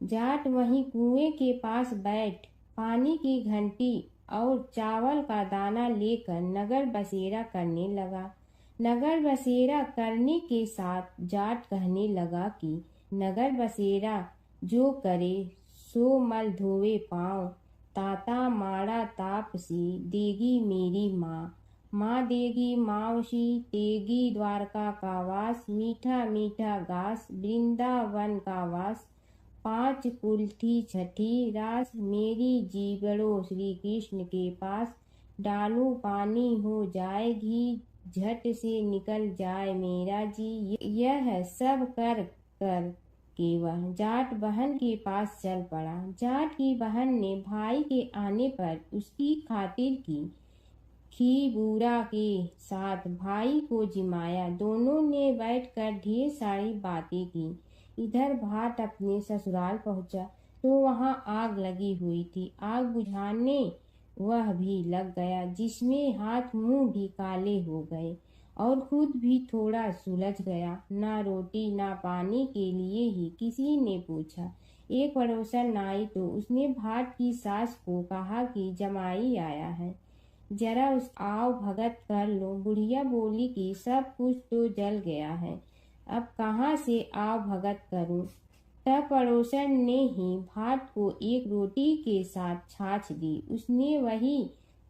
जाट वहीं कुएं के पास बैठ पानी की घंटी और चावल का दाना लेकर नगर बसेरा करने लगा। नगर बसेरा करने के साथ जाट कहने लगा कि नगर बसेरा जो करे सो मल धोवे पाँव, ताता माड़ा तापसी देगी मेरी माँ, माँ देगी मावशी तेगी द्वारका का वास, मीठा मीठा घास वृंदावन का वास, 5 कुल्ठी छठी रास, मेरी जीवड़ो श्री कृष्ण के पास, डालू पानी हो जाए घी, झट से निकल जाए मेरा जी, यह सब कर कर के वह जाट बहन के पास चल पड़ा। जाट की बहन ने भाई के आने पर उसकी खातिर की खी बूरा के साथ भाई को जिमाया। दोनों ने बैठकर ढेर सारी बातें की। इधर भाट अपने ससुराल पहुंचा तो वहां आग लगी हुई थी। आग बुझाने वह भी लग गया, जिसमें हाथ मुंह भी काले हो गए और खुद भी थोड़ा सुलझ गया। ना रोटी ना पानी के लिए ही किसी ने पूछा। एक पड़ोसन आई तो उसने भाट की सास को कहा कि जमाई आया है, जरा उस आओ भगत कर लो। बुढ़िया बोली कि सब कुछ तो जल गया है, अब कहाँ से आओ भगत करूं। तब पड़ोसन ने ही भाट को एक रोटी के साथ छाछ दी। उसने वही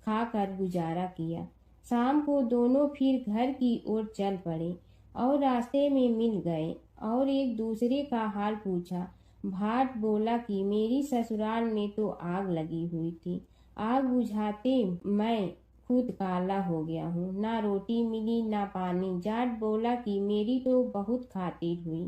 खाकर गुजारा किया। शाम को दोनों फिर घर की ओर चल पड़े और रास्ते में मिल गए और एक दूसरे का हाल पूछा। भाट बोला कि मेरी ससुराल में तो आग लगी हुई थी, आग बुझाते मैं खुद काला हो गया हूँ, ना रोटी मिली ना पानी। जाट बोला कि मेरी तो बहुत खातिर हुई।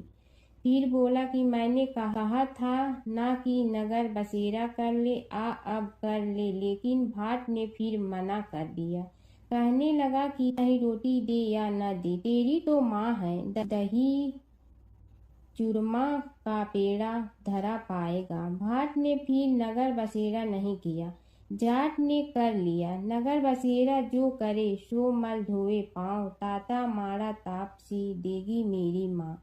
फिर बोला कि मैंने कहा था ना कि नगर बसेरा कर ले, आ अब कर ले, लेकिन भाट ने फिर मना कर दिया। कहने लगा कि चाहे रोटी दे या न दे, तेरी तो माँ है, दही चूरमा का पेड़ा धरा पाएगा। भाट ने फिर नगर बसेरा नहीं किया, जाट ने कर लिया। नगर बसेरा जो करे सो मल धोए पाँव, ताता मारा तापसी देगी मेरी माँ,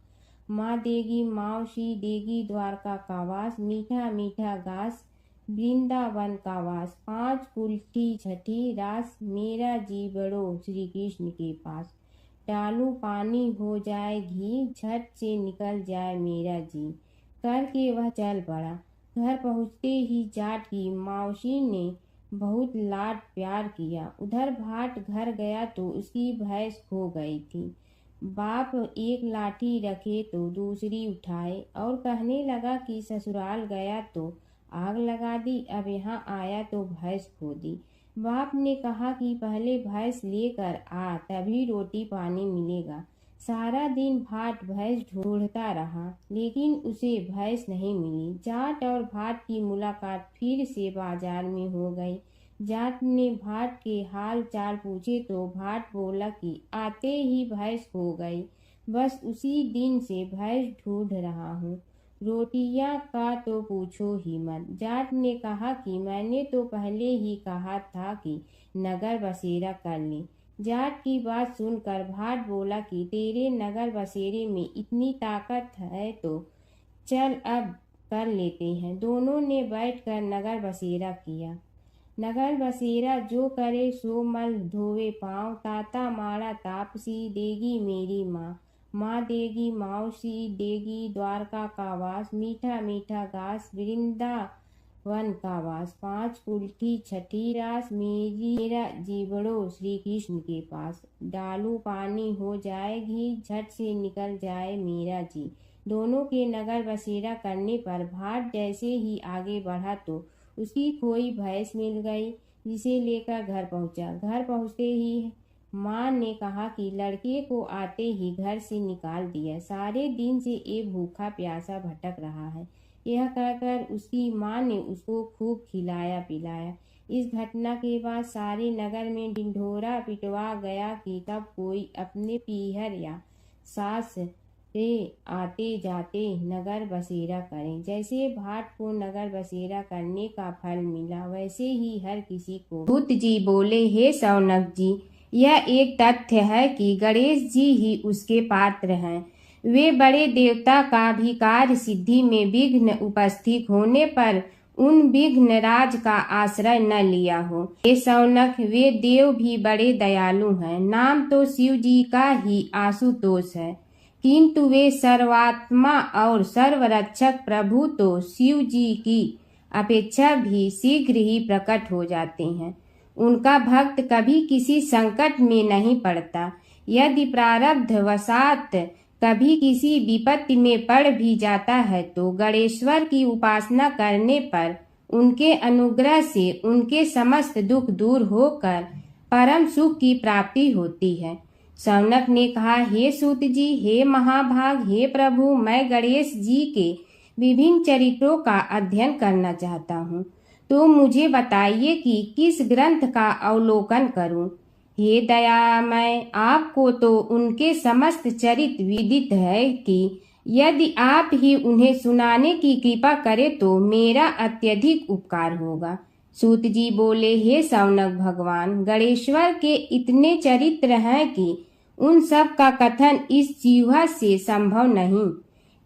माँ देगी मावसी देगी द्वारका का वास, मीठा मीठा घास वृंदावन का वास, 5 कुल्ठी छठी रास, मेरा जी बढ़ो श्री कृष्ण के पास। डालू पानी हो जाए घी, झट से निकल जाए मेरा जी, करके वह चल पड़ा। घर पहुँचते ही जाट की मौसी ने बहुत लाड प्यार किया। उधर भाट घर गया तो उसकी भैंस खो गई थी। बाप एक लाठी रखे तो दूसरी उठाए और कहने लगा कि ससुराल गया तो आग लगा दी, अब यहाँ आया तो भैंस खो दी। बाप ने कहा कि पहले भैंस लेकर आ, तभी रोटी पानी मिलेगा। सारा दिन भाट भैंस ढूंढता रहा, लेकिन उसे भैंस नहीं मिली। जाट और भाट की मुलाकात फिर से बाजार में हो गई। जाट ने भाट के हाल चाल पूछे तो भाट बोला कि आते ही भैंस खो गई, बस उसी दिन से भैंस ढूंढ रहा हूँ। रोटियां का तो पूछो ही मत। जाट ने कहा कि मैंने तो पहले ही कहा था कि नगर बसेरा कर ले। जाट की बात सुनकर भाट बोला कि तेरे नगर बसेरे में इतनी ताकत है तो चल अब कर लेते हैं। दोनों ने बैठकर नगर बसेरा किया। नगर बसेरा जो करे सो मल धोवे पाँव, ताता मारा तापसी देगी मेरी माँ, माँ देगी मावसी देगी द्वारका का वास, मीठा मीठा घास वृंदावन का वास, 5 कुल्ठी छठी रास, मेरा जीवड़ो श्री कृष्ण के पास। डालू पानी हो जाए घी, झट से निकल जाए मेरा जी। दोनों के नगर बसेरा करने पर भाट जैसे ही आगे बढ़ा तो उसकी खोई भैंस मिल गई, जिसे लेकर घर पहुंचा। घर पहुंचते ही माँ ने कहा कि लड़के को आते ही घर से निकाल दिया, सारे दिन से ये भूखा प्यासा भटक रहा है। यह कहकर उसकी माँ ने उसको खूब खिलाया पिलाया। इस घटना के बाद सारे नगर में ढिंढोरा पिटवा गया कि कब कोई अपने पीहर या सास से आते जाते नगर बसेरा करें। जैसे भाट को नगर बसेरा करने का फल मिला, वैसे ही हर किसी को। भूत जी बोले, हे शौनक जी, यह एक तथ्य है कि गणेश जी ही उसके पात्र हैं। वे बड़े देवता का भी कार्य सिद्धि में विघ्न उपस्थित होने पर उन विघ्न राज का आश्रय न लिया हो। हे शौनक, वे देव भी बड़े दयालु हैं। नाम तो शिव जी का ही आशुतोष है, किंतु वे सर्वात्मा और सर्वरक्षक प्रभु तो शिव जी की अपेक्षा भी शीघ्र ही प्रकट हो जाते हैं। उनका भक्त कभी किसी संकट में नहीं पड़ता। यदि प्रारब्ध वशात कभी किसी विपत्ति में पड़ भी जाता है तो गणेश्वर की उपासना करने पर उनके अनुग्रह से उनके समस्त दुख दूर होकर परम सुख की प्राप्ति होती है। शौनक ने कहा, हे सूत जी, हे महाभाग, हे प्रभु, मैं गणेश जी के विभिन्न चरित्रों का अध्ययन करना चाहता हूँ, तो मुझे बताइए कि किस ग्रंथ का अवलोकन करूं। हे दयामय, आपको तो उनके समस्त चरित्र विदित है कि यदि आप ही उन्हें सुनाने की कृपा करें तो मेरा अत्यधिक उपकार होगा। सूत जी बोले, हे शौनक भगवान, गणेश्वर के इतने चरित्र हैं कि उन सब का कथन इस जीवा से संभव नहीं।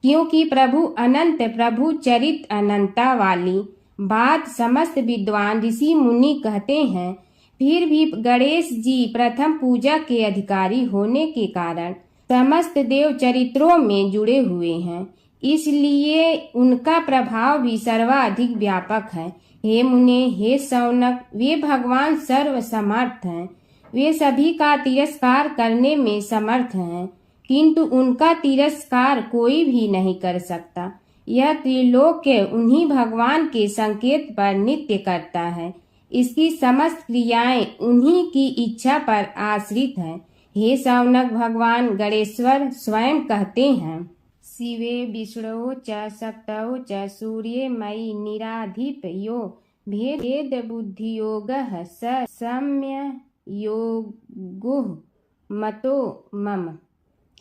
क्योंकि प्रभु अनंत प्रभु चरित अनंता वाली बात समस्त विद्वान ऋषि मुनि कहते हैं। फिर भी गणेश जी प्रथम पूजा के अधिकारी होने के कारण समस्त देव चरित्रों में जुड़े हुए हैं, इसलिए उनका प्रभाव भी सर्वाधिक व्यापक है। हे मुने, हे शौनक, वे भगवान सर्व समर्थ हैं। वे सभी का तिरस्कार करने में समर्थ हैं, किंतु उनका तिरस्कार कोई भी नहीं कर सकता। यह त्रिलोक्य उन्हीं भगवान के संकेत पर नित्य करता है। इसकी समस्त क्रियाएं उन्हीं की इच्छा पर आश्रित हैं। हे शौनक, भगवान गणेश्वर स्वयं कहते हैं, शिवे विष्णो च शक्तौ च सूर्ये मयि निराधिप यो भेद बुद्धि योगः स सम्य योगो मतो मम।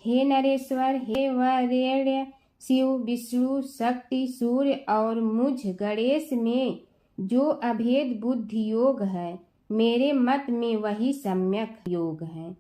हे नरेश्वर, हे वरेण्य, शिव, विष्णु, शक्ति, सूर्य और मुझ गणेश में जो अभेद बुद्धि योग है, मेरे मत में वही सम्यक योग है।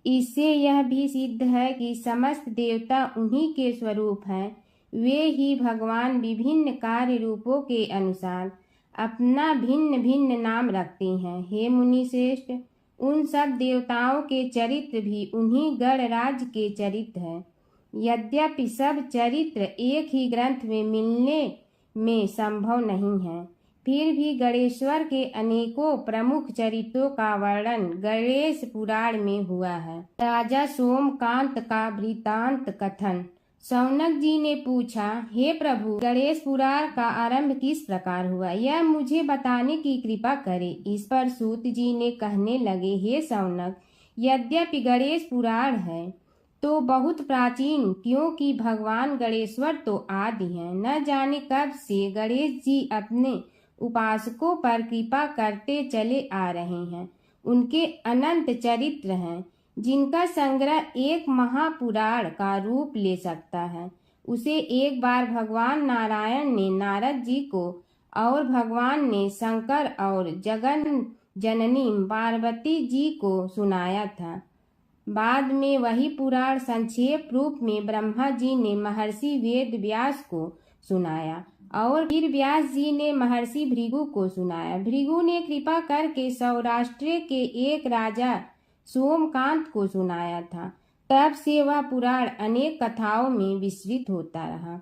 इससे यह भी सिद्ध है कि समस्त देवता उन्हीं के स्वरूप हैं। वे ही भगवान विभिन्न कार्य रूपों के अनुसार अपना भिन्न भिन्न नाम रखते हैं। हे मुनि श्रेष्ठ, उन सब देवताओं के चरित्र भी उन्हीं गणराज के चरित्र हैं। यद्यपि सब चरित्र एक ही ग्रंथ में मिलने में संभव नहीं है, फिर भी गणेश्वर के अनेकों प्रमुख चरित्रों का वर्णन गणेश पुराण में हुआ है। राजा सोमकांत का वृत्तांत कथन। शौनक जी ने पूछा, हे प्रभु, गणेश पुराण का आरंभ किस प्रकार हुआ, यह मुझे बताने की कृपा करे। इस पर सूत जी ने कहने लगे, हे शौनक, यद्यपि गणेश पुराण है तो बहुत प्राचीन, क्योंकि भगवान गणेश्वर तो आदि हैं। न जाने कब से गणेश जी अपने उपासकों पर कृपा करते चले आ रहे हैं। उनके अनंत चरित्र हैं, जिनका संग्रह एक महापुराण का रूप ले सकता है। उसे एक बार भगवान नारायण ने नारद जी को और भगवान ने शंकर और जगन जननी पार्वती जी को सुनाया था। बाद में वही पुराण संक्षेप रूप में ब्रह्मा जी ने महर्षि वेद व्यास को सुनाया और फिर व्यास जी ने महर्षि भृगु को सुनाया। भृगु ने कृपा करके सौराष्ट्र के एक राजा सोमकांत को सुनाया था। तब से वह पुराण अनेक कथाओं में विस्तृत होता रहा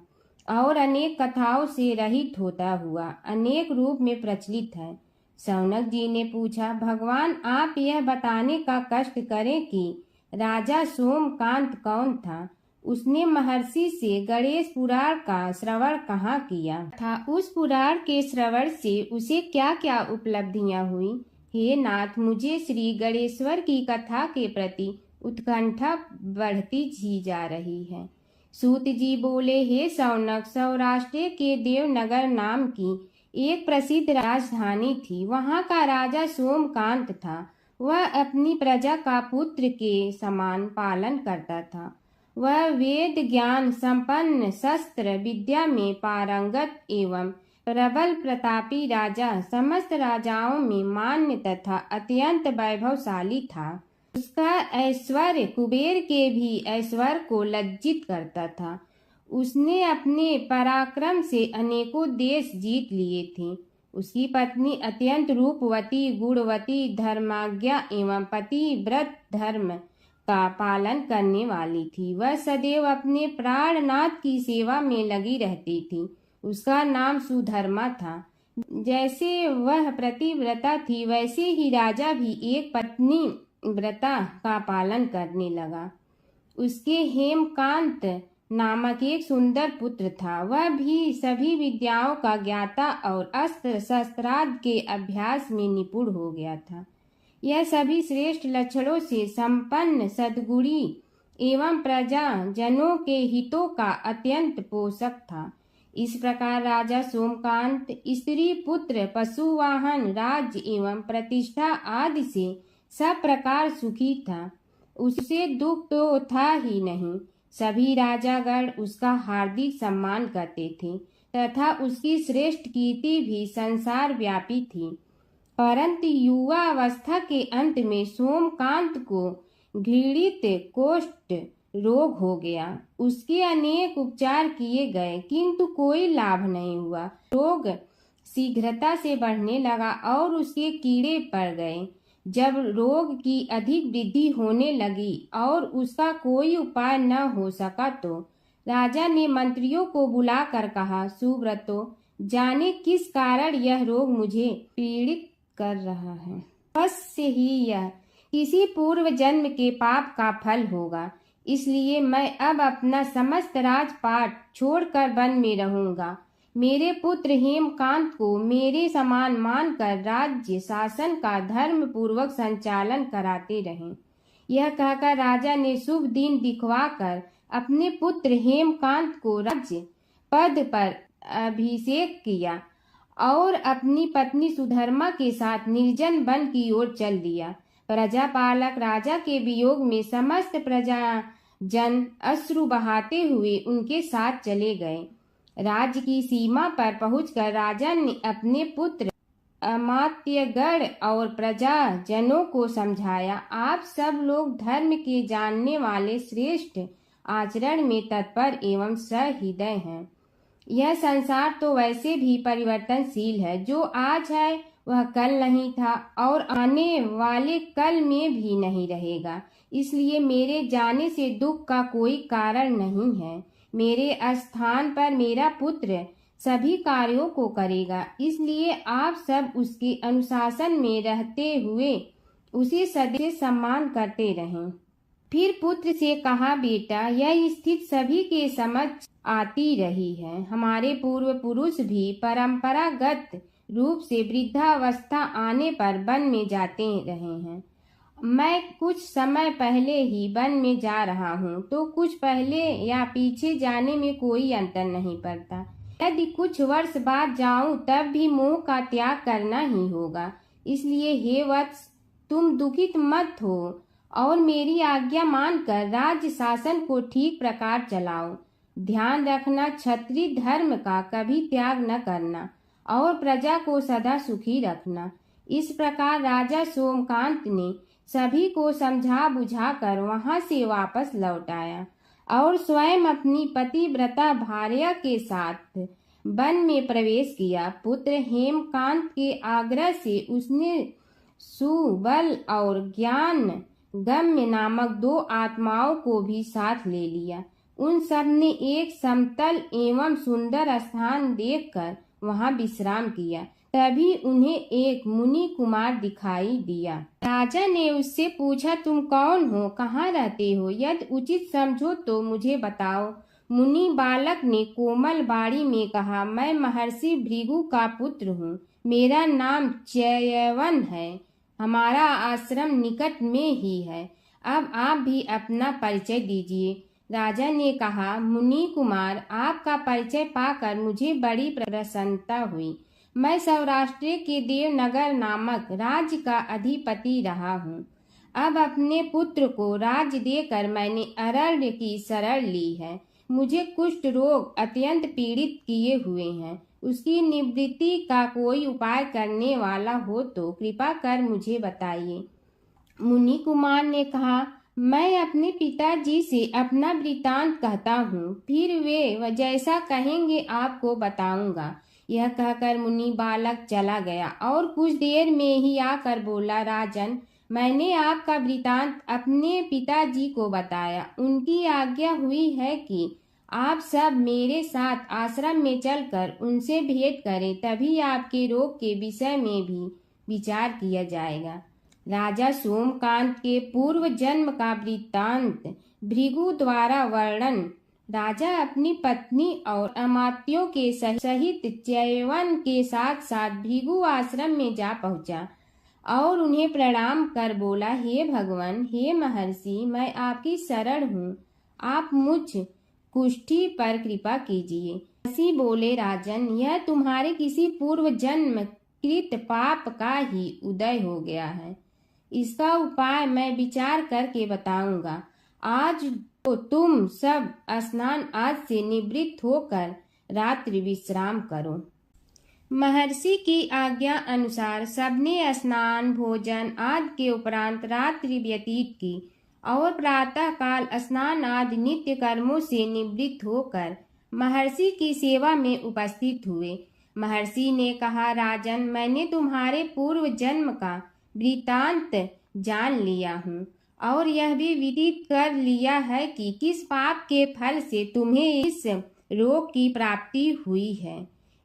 और अनेक कथाओं से रहित होता हुआ अनेक रूप में प्रचलित है। शौनक जी ने पूछा, भगवान, आप यह बताने का कष्ट करें कि राजा सोमकांत कौन था। उसने महर्षि से गणेश पुराण का श्रवण कहाँ किया था, उस पुराण के श्रवण से उसे क्या क्या उपलब्धियां हुई। हे नाथ, मुझे श्री गणेश्वर की कथा के प्रति उत्कंठा बढ़ती ही जा रही है। सूत जी बोले, हे शौनक, सौराष्ट्र के देवनगर नाम की एक प्रसिद्ध राजधानी थी। वहाँ का राजा सोमकांत था। वह अपनी प्रजा का पुत्र के समान पालन करता था। वह वेद ज्ञान संपन्न, शस्त्र विद्या में पारंगत एवं प्रबल प्रतापी राजा, समस्त राजाओं में मान्य तथा अत्यंत वैभवशाली था। उसका ऐश्वर्य कुबेर के भी ऐश्वर्य को लज्जित करता था। उसने अपने पराक्रम से अनेकों देश जीत लिए थे। उसकी पत्नी अत्यंत रूपवती, गुणवती, धर्माज्ञा एवं पतिव्रत धर्म का पालन करने वाली थी। वह सदैव अपने प्राणनाथ की सेवा में लगी रहती थी। उसका नाम सुधर्मा था। जैसे वह प्रतिव्रता थी, वैसे ही राजा भी एक पत्नी व्रता का पालन करने लगा। उसके हेमकांत नामक एक सुंदर पुत्र था। वह भी सभी विद्याओं का ज्ञाता और अस्त्र शस्त्रादि के अभ्यास में निपुण हो गया था। यह सभी श्रेष्ठ लक्षणों से संपन्न, सद्गुणी एवं प्रजा जनों के हितों का अत्यंत पोषक था। इस प्रकार राजा सोमकांत स्त्री, पुत्र, पशु, वाहन, राज्य एवं प्रतिष्ठा आदि से सब प्रकार सुखी था। उसे दुख तो था ही नहीं। सभी राजागण उसका हार्दिक सम्मान करते थे तथा उसकी श्रेष्ठ कीर्ति भी संसार व्यापी थी। परंतु युवा अवस्था के अंत में सोमकांत को घृणित, कोष्ठ, रोग हो गया। उसके अनेक उपचार किए गए किंतु कोई लाभ नहीं हुआ। रोग शीघ्रता से बढ़ने लगा और उसके कीड़े पड़ गए। जब रोग की अधिक वृद्धि होने लगी और उसका कोई उपाय न हो सका तो राजा ने मंत्रियों को बुलाकर कहा, सुब्रतो, जाने किस कारण यह रोग मुझे पीड़ित कर रहा है। अवश्य ही यह किसी पूर्व जन्म के पाप का फल होगा। इसलिए मैं अब अपना समस्त राजपाट छोड़कर वन में रहूंगा। मेरे पुत्र हेमकांत को मेरे समान मानकर राज्य शासन का धर्म पूर्वक संचालन कराते रहें। यह कहकर राजा ने शुभ दिन दिखवाकर अपने पुत्र हेमकांत को राज्य पद पर अभिषेक किया और अपनी पत्नी सुधर्मा के साथ निर्जन वन की ओर चल दिया। प्रजापालक राजा के वियोग में समस्त प्रजा जन अश्रु बहाते हुए उनके साथ चले गए। राज्य की सीमा पर पहुंचकर राजा ने अपने पुत्र अमात्यगण और प्रजा जनों को समझाया, आप सब लोग धर्म के जानने वाले श्रेष्ठ आचरण में तत्पर एवं सहृदय हैं। यह संसार तो वैसे भी परिवर्तनशील है। जो आज है वह कल नहीं था और आने वाले कल में भी नहीं रहेगा। इसलिए मेरे जाने से दुख का कोई कारण नहीं है। मेरे स्थान पर मेरा पुत्र सभी कार्यों को करेगा। इसलिए आप सब उसके अनुशासन में रहते हुए उसे सदैव सम्मान करते रहें। फिर पुत्र से कहा, बेटा, यह स्थिति सभी के समझ आती रही है। हमारे पूर्व पुरुष भी परंपरागत रूप से वृद्धावस्था आने पर वन में जाते रहे हैं। मैं कुछ समय पहले ही वन में जा रहा हूँ तो कुछ पहले या पीछे जाने में कोई अंतर नहीं पड़ता। यदि कुछ वर्ष बाद जाऊं तब भी मोह का त्याग करना ही होगा। इसलिए हे वत्स, तुम दुखित मत हो और मेरी आज्ञा मानकर राज्य शासन को ठीक प्रकार चलाओ। ध्यान रखना, क्षत्रिय धर्म का कभी त्याग न करना और प्रजा को सदा सुखी रखना। इस प्रकार राजा सोमकांत ने सभी को समझा बुझाकर वहां से वापस लौट आया और स्वयं अपनी पतिव्रता भार्या के साथ वन में प्रवेश किया। पुत्र हेमकांत के आग्रह से उसने सुबल और ज्ञान गम्य नामक 2 आत्माओं को भी साथ ले लिया। उन सब ने एक समतल एवं सुंदर स्थान देखकर वहां विश्राम किया। तभी उन्हें एक मुनि कुमार दिखाई दिया। राजा ने उससे पूछा, तुम कौन हो, कहाँ रहते हो? यदि उचित समझो तो मुझे बताओ। मुनि बालक ने कोमल बाड़ी में कहा, मैं महर्षि भृगु का पुत्र हूँ। मेरा नाम च्यवन है। हमारा आश्रम निकट में ही है। अब आप भी अपना परिचय दीजिए। राजा ने कहा, मुनि कुमार, आपका परिचय पाकर मुझे बड़ी प्रसन्नता हुई। मैं सौराष्ट्र के देवनगर नामक राज्य का अधिपति रहा हूँ। अब अपने पुत्र को राज्य देकर मैंने अरण्य की शरण ली है। मुझे कुष्ठ रोग अत्यंत पीड़ित किए हुए हैं। उसकी निवृत्ति का कोई उपाय करने वाला हो तो कृपा कर मुझे बताइए। मुनि कुमार ने कहा, मैं अपने पिताजी से अपना वृतांत कहता हूँ, फिर वे जैसा कहेंगे आपको बताऊंगा। यह कहकर मुनि बालक चला गया और कुछ देर में ही आकर बोला, राजन, मैंने आपका वृतांत अपने पिताजी को बताया। उनकी आज्ञा हुई है कि आप सब मेरे साथ आश्रम में चलकर उनसे भेंट करें, तभी आपके रोग के विषय में भी विचार किया जाएगा। राजा सोमकांत के पूर्व जन्म का वृत्तांत भृगु द्वारा वर्णन। राजा अपनी पत्नी और अमात्यों के सहित च्यवन के साथ साथ भृगु आश्रम में जा पहुंचा और उन्हें प्रणाम कर बोला, हे भगवान, हे महर्षि, मैं आपकी शरण हूँ। आप मुझ कुष्ठी पर कृपा कीजिए। महर्षि बोले, राजन, यह तुम्हारे किसी पूर्व जन्म कृत पाप का ही उदय हो गया है। इसका उपाय मैं विचार करके बताऊंगा। आज तो तुम सब स्नान आज से निवृत्त होकर रात्रि विश्राम करो। महर्षि की आज्ञा अनुसार सबने स्नान भोजन आदि के उपरांत रात्रि व्यतीत की और प्रातः काल स्नान आदि नित्य कर्मों से निवृत्त होकर महर्षि की सेवा में उपस्थित हुए। महर्षि ने कहा, राजन, मैंने तुम्हारे पूर्व जन्म का वृत्तांत जान लिया हूँ और यह भी विदित कर लिया है कि किस पाप के फल से तुम्हें इस रोग की प्राप्ति हुई है।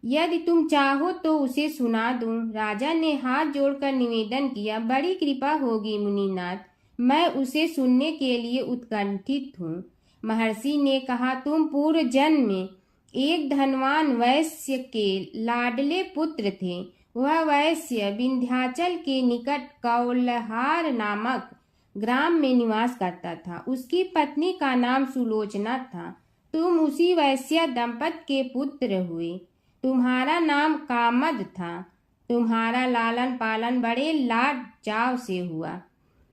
यदि तुम चाहो तो उसे सुना दूं। राजा ने हाथ जोड़कर निवेदन किया, बड़ी कृपा होगी मुनिनाथ, मैं उसे सुनने के लिए उत्कंठित हूँ। महर्षि ने कहा, तुम पूर्व जन्म में एक धनवान वैश्य के लाडले पुत्र थे। वह वैश्य विंध्याचल के निकट कौलहार नामक ग्राम में निवास करता था। उसकी पत्नी का नाम सुलोचना था। तुम उसी वैश्य दंपत के पुत्र हुए। तुम्हारा नाम कामद था। तुम्हारा लालन पालन बड़े लाड चाव से हुआ।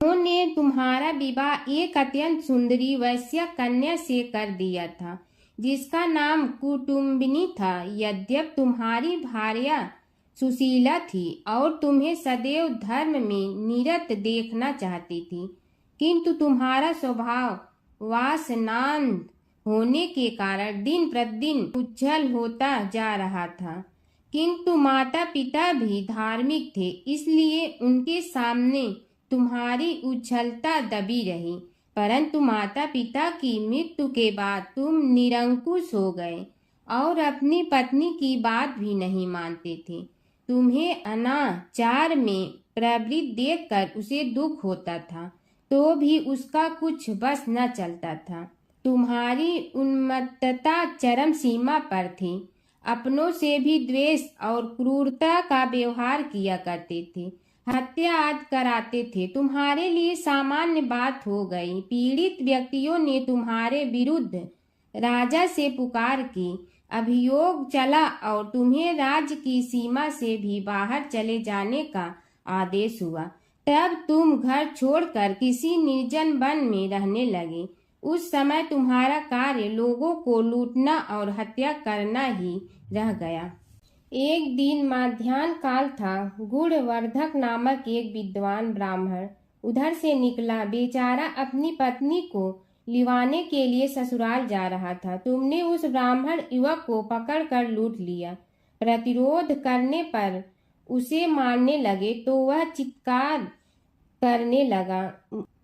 उन्होंने तुम्हारा विवाह एक अत्यंत सुंदरी वैश्य कन्या से कर दिया था, जिसका नाम कुटुम्बिनी था। यद्यप तुम्हारी भार्या सुशीला थी और तुम्हें सदैव धर्म में निरत देखना चाहती थी, किंतु तुम्हारा स्वभाव वासनांध होने के कारण दिन प्रतिदिन उज्जवल होता जा रहा था। किंतु माता पिता भी धार्मिक थे, इसलिए उनके सामने तुम्हारी उज्ज्वलता दबी रही। परंतु माता पिता की मृत्यु के बाद तुम निरंकुश हो गए और अपनी पत्नी की बात भी नहीं मानते थे। तुम्हें अनाचार में प्रवृत्त देखकर उसे दुख होता था, तो भी उसका कुछ बस न चलता था। तुम्हारी उन्मत्तता चरम सीमा पर थी। अपनों से भी द्वेष और क्रूरता का व्यवहार किया करते थे। हत्या आदि कराते थे। तुम्हारे लिए सामान्य बात हो गई। पीड़ित व्यक्तियों ने तुम्हारे विरुद्ध राजा से पुकार की। अभियोग चला और तुम्हें राज्य की सीमा से भी बाहर चले जाने का आदेश हुआ। तब तुम घर छोड़कर किसी निर्जन वन में रहने लगे। उस समय तुम्हारा कार्य लोगों को लूटना और हत्या करना ही रह गया। एक दिन माध्याह्न काल था। गुणवर्धक नामक एक विद्वान ब्राह्मण उधर से निकला। बेचारा अपनी पत्नी को लिवाने के लिए ससुराल जा रहा था। तुमने उस ब्राह्मण युवक को पकड़कर लूट लिया। प्रतिरोध करने पर उसे मारने लगे तो वह चित्कार करने लगा,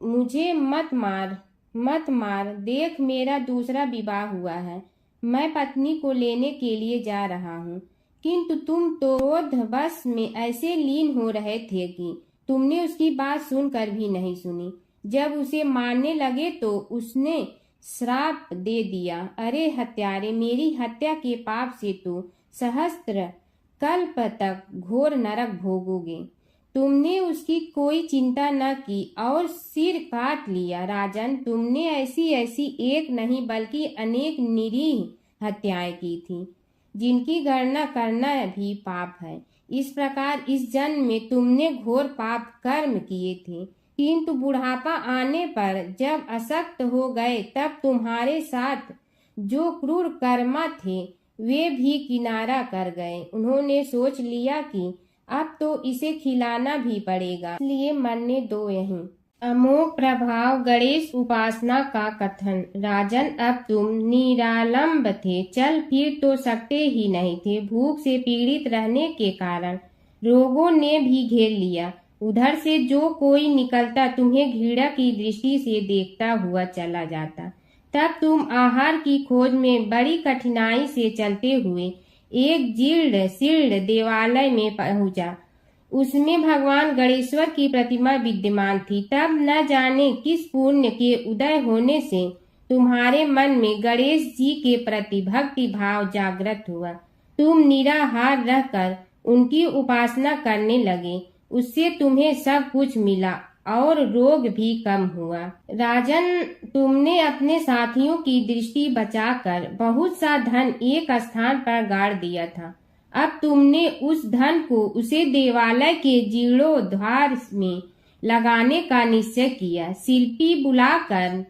मुझे मत मार, मत मार, देख मेरा दूसरा विवाह हुआ है। मैं पत्नी को लेने के लिए जा रहा हूँ। किंतु तुम तो क्रोध बस में ऐसे लीन हो रहे थे कि तुमने उसकी बात सुनकर भी नहीं सुनी। जब उसे मारने लगे तो उसने श्राप दे दिया, अरे हत्यारे, मेरी हत्या के पाप से तो सहस्त्र कल्प तक घोर नरक भोगोगे। तुमने उसकी कोई चिंता न की और सिर काट लिया। राजन, तुमने ऐसी ऐसी एक नहीं बल्कि अनेक निरीह हत्याएं की थी, जिनकी गणना करना भी पाप है। इस प्रकार इस जन्म में तुमने घोर पाप कर्म किए थे, किंतु बुढ़ापा आने पर जब अशक्त हो गए तब तुम्हारे साथ जो क्रूर कर्मा थे वे भी किनारा कर गए। उन्होंने सोच लिया कि अब तो इसे खिलाना भी पड़ेगा, इसलिए मरने दो यहीं। अमोघ प्रभाव गणेश उपासना का कथन। राजन, अब तुम निरालंब थे, चल फिर तो सकते ही नहीं थे। भूख से पीड़ित रहने के कारण रोगों ने भी घेर लिया। उधर से जो कोई निकलता तुम्हें घृणा की दृष्टि से देखता हुआ चला जाता। तब तुम आहार की खोज में बड़ी कठिनाई से चलते हुए एक जीर्ण शीर्ण देवालय में पहुंचा। उसमें भगवान गणेश्वर की प्रतिमा विद्यमान थी। तब न जाने किस पुण्य के उदय होने से तुम्हारे मन में गणेश जी के प्रति भक्ति भाव जागृत हुआ। तुम निराहार रहकर उनकी उपासना करने लगे। उससे तुम्हें सब कुछ मिला और रोग भी कम हुआ। राजन, तुमने अपने साथियों की दृष्टि बचाकर बहुत सा धन एक स्थान पर गाड़ दिया था। अब तुमने उस धन को उसे देवालय के जीर्णोद्धार में लगाने का निश्चय किया। शिल्पी बुलाकर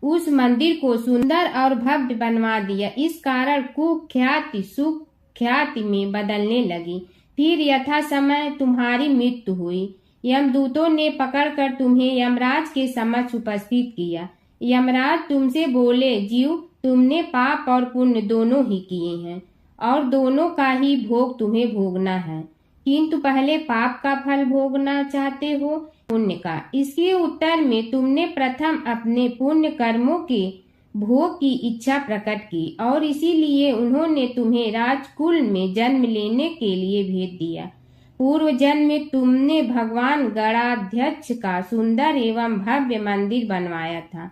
उस मंदिर को सुंदर और भव्य बनवा दिया। इस कारण कुख्याति सुख्याति में बदलने लगी। फिर यथा समय तुम्हारी मृत्यु हुई। यमदूतों ने पकड़कर तुम्हें यमराज के समक्ष उपस्थित किया। यमराज तुमसे बोले, जीव, तुमने पाप और पुण्य दोनों ही किए हैं और दोनों का ही भोग तुम्हें भोगना है, किंतु पहले पाप का फल भोगना चाहते हो पुण्य का। इसके उत्तर में तुमने प्रथम अपने पुण्य कर्मों के भोग की इच्छा प्रकट की और इसीलिए उन्होंने तुम्हें राजकुल में जन्म लेने के लिए भेज दिया। पूर्व जन्म में तुमने भगवान गणाध्यक्ष का सुंदर एवं भव्य मंदिर बनवाया था,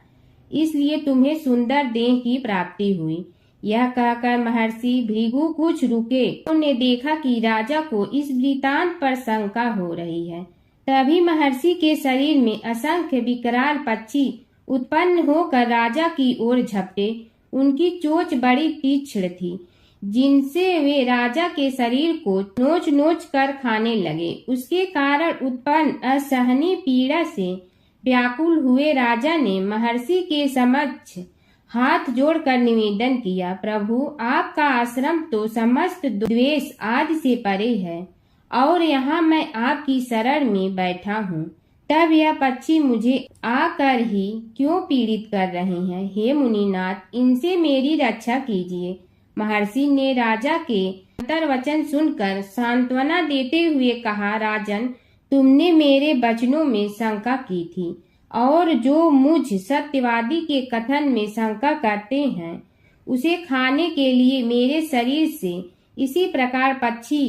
इसलिए तुम्हें सुंदर देह की प्राप्ति हुई। यह कहकर महर्षि भृगु कुछ रुके। उन्होंने देखा कि राजा को इस वृतांत पर शंका हो रही है। तभी महर्षि के शरीर में असंख्य विकराल पक्षी उत्पन्न होकर राजा की ओर झपटे। उनकी चोंच बड़ी तीक्ष्ण थी, जिनसे वे राजा के शरीर को नोच नोच कर खाने लगे। उसके कारण उत्पन्न असहनीय पीड़ा से व्याकुल हुए राजा ने महर्षि के समक्ष हाथ जोड़कर निवेदन किया, प्रभु, आपका आश्रम तो समस्त द्वेष आदि से परे है और यहाँ मैं आपकी शरण में बैठा हूँ, तब यह पक्षी मुझे आकर ही क्यों पीड़ित कर रहे हैं? हे मुनिनाथ, इनसे मेरी रक्षा कीजिए। महर्षि ने राजा के अंतर्वचन सुनकर सांत्वना देते हुए कहा, राजन, तुमने मेरे वचनों में शंका की थी और जो मुझ सत्यवादी के कथन में शंका करते हैं उसे खाने के लिए मेरे शरीर से इसी प्रकार पक्षी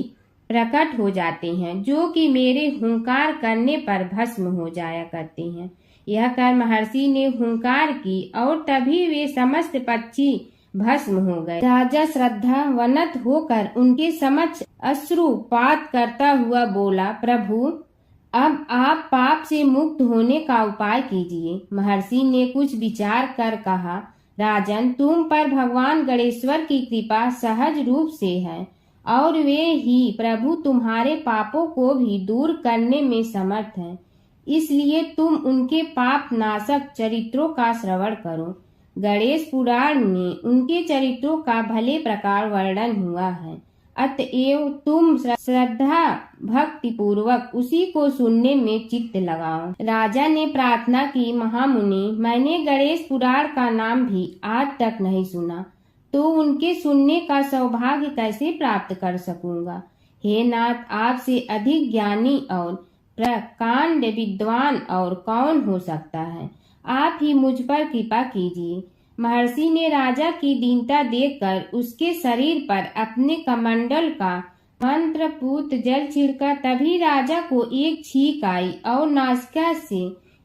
प्रकट हो जाते हैं, जो कि मेरे हुंकार करने पर भस्म हो जाया करते हैं। यह कर महर्षि ने हुंकार की और तभी वे समस्त पक्षी भस्म हो गए। राजा श्रद्धावनत होकर उनके समक्ष अश्रुपात करता हुआ बोला, प्रभु, अब आप पाप से मुक्त होने का उपाय कीजिए। महर्षि ने कुछ विचार कर कहा, राजन, तुम पर भगवान गणेश्वर की कृपा सहज रूप से है और वे ही प्रभु तुम्हारे पापों को भी दूर करने में समर्थ हैं, इसलिए तुम उनके पाप नाशक चरित्रों का श्रवण करो। गणेश पुराण में उनके चरित्रों का भले प्रकार वर्णन हुआ है, अतएव तुम श्रद्धा भक्ति पूर्वक उसी को सुनने में चित्त लगाओ। राजा ने प्रार्थना की, महामुनि, मैंने गणेश पुराण का नाम भी आज तक नहीं सुना, तो उनके सुनने का सौभाग्य कैसे प्राप्त कर सकूंगा? हे नाथ, आपसे अधिक ज्ञानी और प्रकांड विद्वान और कौन हो सकता है? आप ही मुझ पर कृपा कीजिए। महर्षि ने राजा की दीनता देखकर उसके शरीर पर अपने कमंडल का मंत्रपूत जल छिड़का। तभी राजा को एक छींक आई और नासिका से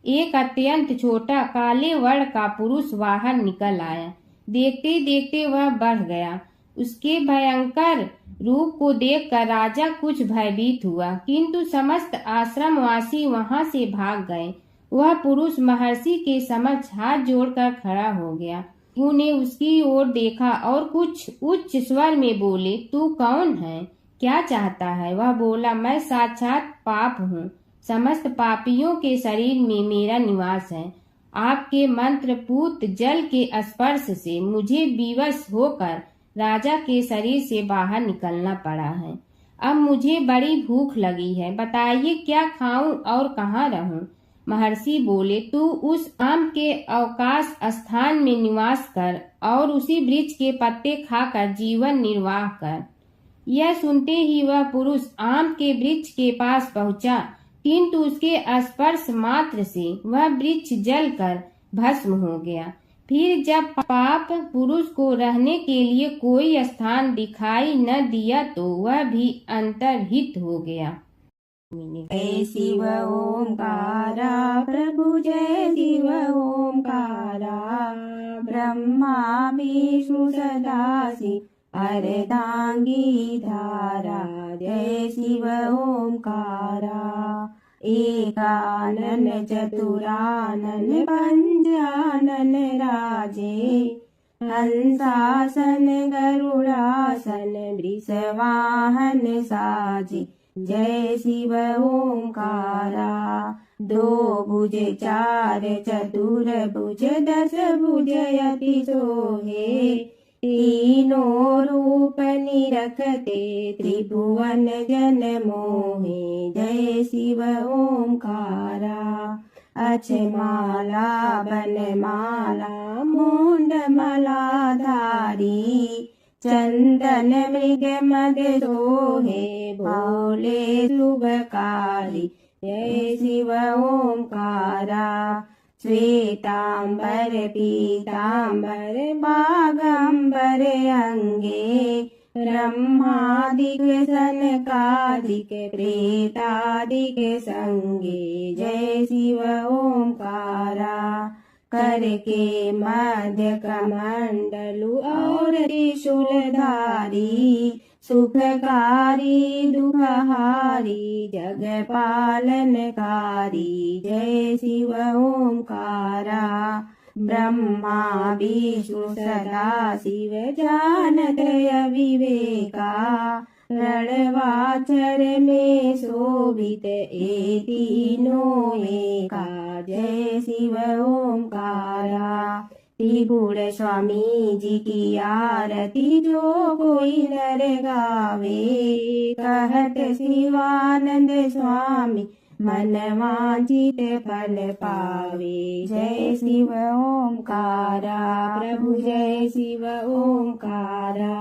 एक अत्यंत छोटा काले वर्ण का पुरुष बाहर निकल आया। देखते देखते वह बढ़ गया। उसके भयंकर रूप को देखकर राजा कुछ भयभीत हुआ, किंतु समस्त आश्रमवासी वहां से भाग गए। वह पुरुष महर्षि के समक्ष हाथ जोड़कर खड़ा हो गया। उन्हें उसकी ओर देखा और कुछ उच्च स्वर में बोले, तू कौन है, क्या चाहता है? वह बोला, मैं साक्षात पाप हूँ, समस्त पापियों के शरीर में मेरा निवास है। आपके मंत्रपूत जल के स्पर्श से मुझे विवश होकर राजा के शरीर से बाहर निकलना पड़ा है। अब मुझे बड़ी भूख लगी है, बताइए क्या खाऊं और कहाँ रहूं? महर्षि बोले, तू उस आम के अवकाश स्थान में निवास कर और उसी वृक्ष के पत्ते खाकर जीवन निर्वाह कर। यह सुनते ही वह पुरुष आम के वृक्ष के पास पहुंचा, किंतु उसके स्पर्श मात्र से वह वृक्ष जलकर भस्म हो गया। फिर जब पाप पुरुष को रहने के लिए कोई स्थान दिखाई न दिया तो वह भी अंतर्हित हो गया। जय शिव ओंकारा प्रभु, जय शिव ओंकारा, ब्रह्मा विष्णु सदाशिव अर्धांगी धारा। जय शिव ओंकारा, एकानन चतुरानन पंचानन राजे, हंसासन गरुड़ासन वृषवाहन साजे। जय शिव ओंकारा, दो भुज चार चतुर भुज दस भुज अति सोहे, तीनों रूप निरखते त्रिभुवन जन मोहे जय शिव ओंकारा अक्षमाला बनमाला मुंडमाला धारी चंदन मृग मद सोहे भोले शुभकारी जय शिव ओंकारा श्वेतांबर पीतांबर बागंबर अंगे ब्रह्मादिक सनकादिक प्रेतादिक संगे जय शिव ओंकारा करके मध्य कमंडलु और त्रिशूलधारी सुखकारी दुखहारी जग पालनकारी जय शिव ओंकारा ब्रह्मा विष्णु सदा शिव जानत अविवेका रणवाचर में शोभित ए तीनों एका जय शिव ओंकारा त्रिपुर स्वामी जी की आरती जो कोई नर गावे कहत शिवानंद स्वामी मन वांछित फल पावे जय शिव ओंकारा प्रभु जय शिव ओंकारा।